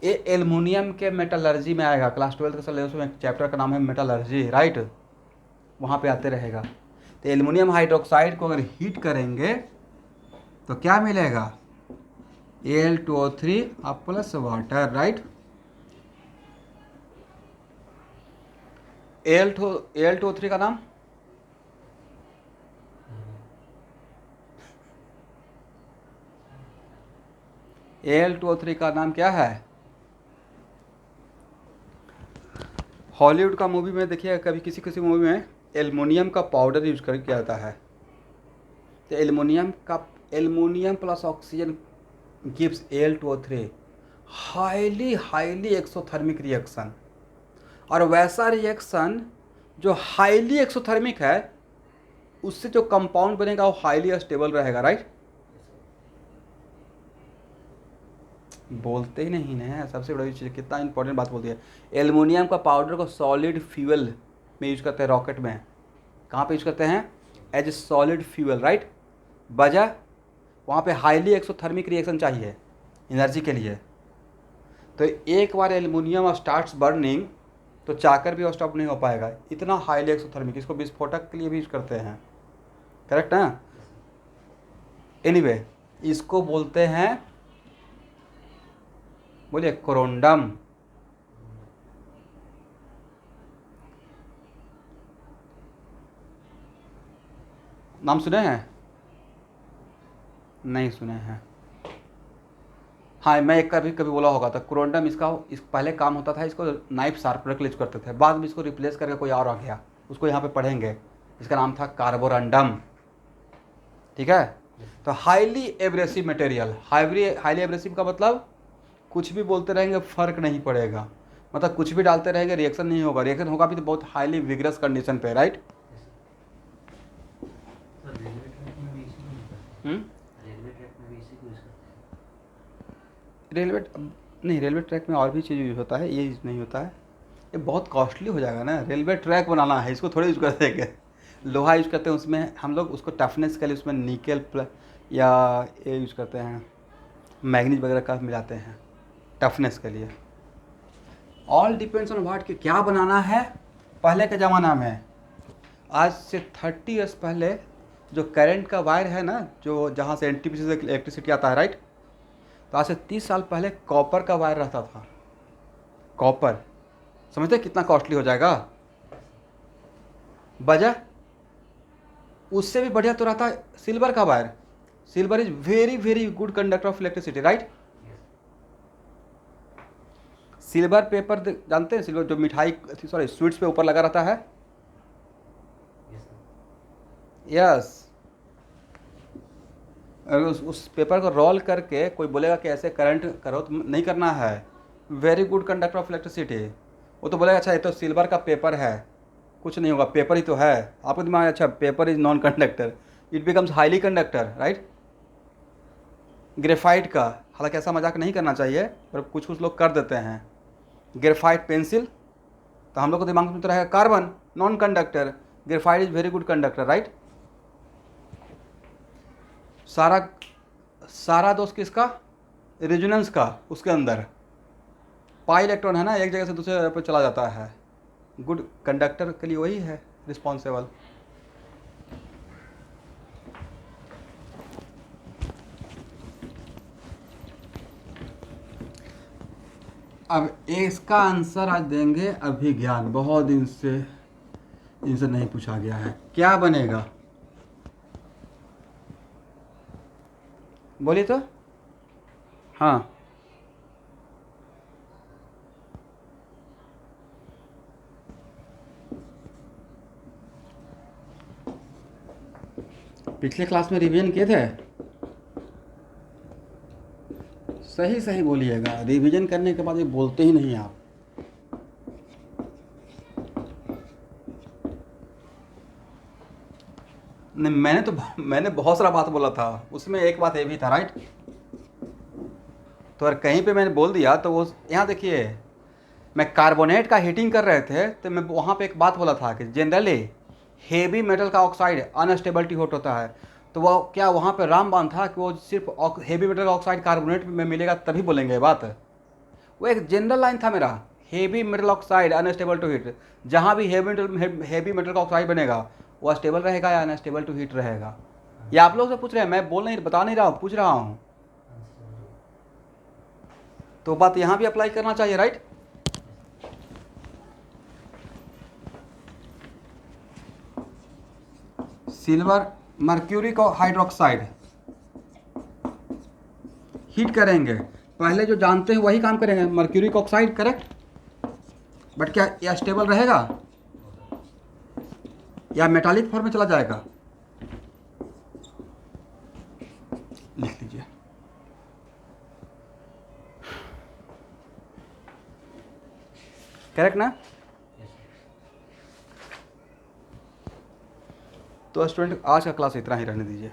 S1: ये एल्युमिनियम के मेटलर्जी में आएगा। क्लास 12 के सिलेबस में एक चैप्टर का नाम है मेटलर्जी, राइट? वहाँ पे आते रहेगा। तो एल्युमिनियम हाइड्रोक्साइड को अगर हीट करेंगे तो क्या मिलेगा? Al2O3 अब प्लस वाटर, राइट? Al2O3 का नाम Al2O3 का नाम क्या है? हॉलीवुड का मूवी में देखिए, कभी किसी किसी मूवी में एल्युमिनियम का पाउडर यूज कर किया जाता है। तो aluminium plus oxygen gives Al2O3, highly highly exothermic reaction. और वैसा रिएक्शन जो हाईली एक्सोथर्मिक है, उससे जो कंपाउंड बनेगा वो हाईली स्टेबल रहेगा, राइट? बोलते ही नहीं ना, सबसे बड़ी चीज़, कितना इंपॉर्टेंट बात बोलती है। एल्युमिनियम का पाउडर को सॉलिड फ्यूल में यूज करते हैं, रॉकेट में। कहाँ पे यूज करते हैं? As a solid fuel, right? वजह, वहाँ पे हाईली एक्सोथर्मिक रिएक्शन चाहिए एनर्जी के लिए। तो एक बार एल्युमिनियम स्टार्ट्स बर्निंग तो चाकर भी स्टॉप नहीं हो पाएगा, इतना हाईली एक्सोथर्मिक। इसको विस्फोटक के लिए भी यूज करते हैं, करेक्ट है? एनीवे, इसको बोलते हैं, बोलिए, कोरोंडम। नाम सुने हैं? नहीं सुने हैं? हाँ, मैं एक कभी कभी बोला होगा। तो कोरोंडम, इस पहले काम होता था, इसको नाइफ शार्पनर के लिए यूज करते थे, बाद में इसको रिप्लेस करके कोई और आ गया, उसको यहाँ पे पढ़ेंगे। इसका नाम था कार्बोरंडम, ठीक है? तो highly abrasive material, highly abrasive का मतलब कुछ भी बोलते रहेंगे फर्क नहीं पड़ेगा, मतलब कुछ भी डालते रहेंगे रिएक्शन नहीं होगा, रिएक्शन होगा भी तो बहुत हाईली विग्रस कंडीशन पे, राइट? रेलवे, नहीं, रेलवे ट्रैक में और भी चीज़ यूज होता है, ये यूज नहीं होता है। ये बहुत कॉस्टली हो जाएगा ना, रेलवे ट्रैक बनाना है, इसको थोड़ी यूज कर देंगे। लोहा यूज करते हैं उसमें हम लोग, उसको टफनेस के लिए उसमें निकेल या ये यूज करते हैं, मैग्नीज वगैरह का मिलाते हैं टफनेस के लिए। ऑल डिपेंड्स ऑन वाट, कि क्या बनाना है। पहले के ज़माना में, आज से 30 ईयर्स पहले, जो करंट का वायर है ना, जो जहाँ से एनटीपीसी से इलेक्ट्रिसिटी आता है, राइट, तो आज से 30 साल पहले कॉपर का वायर रहता था। कॉपर, समझते कितना कॉस्टली हो जाएगा। वजह उससे भी बढ़िया तो रहता है सिल्वर का wire. Silver is very very good conductor of electricity, right. Silver paper जानते हैं, सिल्वर जो मिठाई, सॉरी, स्वीट्स पे ऊपर लगा रहता है। यस, अगर उस पेपर को रोल करके कोई बोलेगा कि ऐसे करंट करो, तो नहीं करना है। Very good conductor of electricity. वो तो बोलेगा अच्छा ये तो सिल्वर का पेपर है, कुछ नहीं होगा, पेपर ही तो है। आपको दिमाग में, अच्छा paper is non conductor, it becomes highly conductor, right. Graphite का, हालांकि ऐसा मजाक नहीं करना चाहिए, पर कुछ कुछ लोग कर देते हैं। ग्रेफाइट पेंसिल, तो हम लोग को दिमाग में तो रहेगा carbon, non conductor. Graphite is very good conductor, right. सारा दोष किसका, रेजोनेंस का, उसके अंदर पाई इलेक्ट्रॉन है ना, एक जगह से दूसरे जगह पर चला जाता है। गुड कंडक्टर के लिए वही है रिस्पॉन्सिबल। अब इसका आंसर आज देंगे अभिज्ञान। बहुत दिन से इनसे नहीं पूछा गया है, क्या बनेगा, बोलिए तो। हाँ, पिछले क्लास में रिवीजन किए थे, सही सही बोलिएगा। रिवीजन करने के बाद ये बोलते ही नहीं आप। नहीं, मैंने बहुत सारा बात बोला था, उसमें एक बात ये भी था, राइट। तो अगर कहीं पे मैंने बोल दिया तो वो, यहाँ देखिए, मैं कार्बोनेट का हीटिंग कर रहे थे, तो मैं वहाँ पे एक बात बोला था कि जनरली हेवी मेटल का ऑक्साइड अनस्टेबिलिटी होट होता है। तो वो क्या वहाँ पे रामबाण था कि वो सिर्फ हेवी मेटल का ऑक्साइड कार्बोनेट में मिलेगा तभी बोलेंगे ये बात। वो एक जनरल लाइन था मेरा, heavy metal oxide unstable to heat. जहाँ भी हेवी मेटल का ऑक्साइड बनेगा, वो स्टेबल रहेगा या अनस्टेबल टू हीट रहेगा। ये आप लोग से पूछ रहे हैं, मैं बोल नहीं, बता नहीं रहा हूँ, पूछ रहा हूँ। तो बात यहाँ भी अप्लाई करना चाहिए, राइट। सिल्वर, मर्क्यूरी को हाइड्रोक्साइड हीट करेंगे, पहले जो जानते हैं वही काम करेंगे। Mercuric oxide, correct. बट क्या यह स्टेबल रहेगा या मेटालिक फॉर्म में चला जाएगा, लिख लीजिए। करेक्ट ना। तो स्टूडेंट, आज का क्लास इतना ही रहने दीजिए।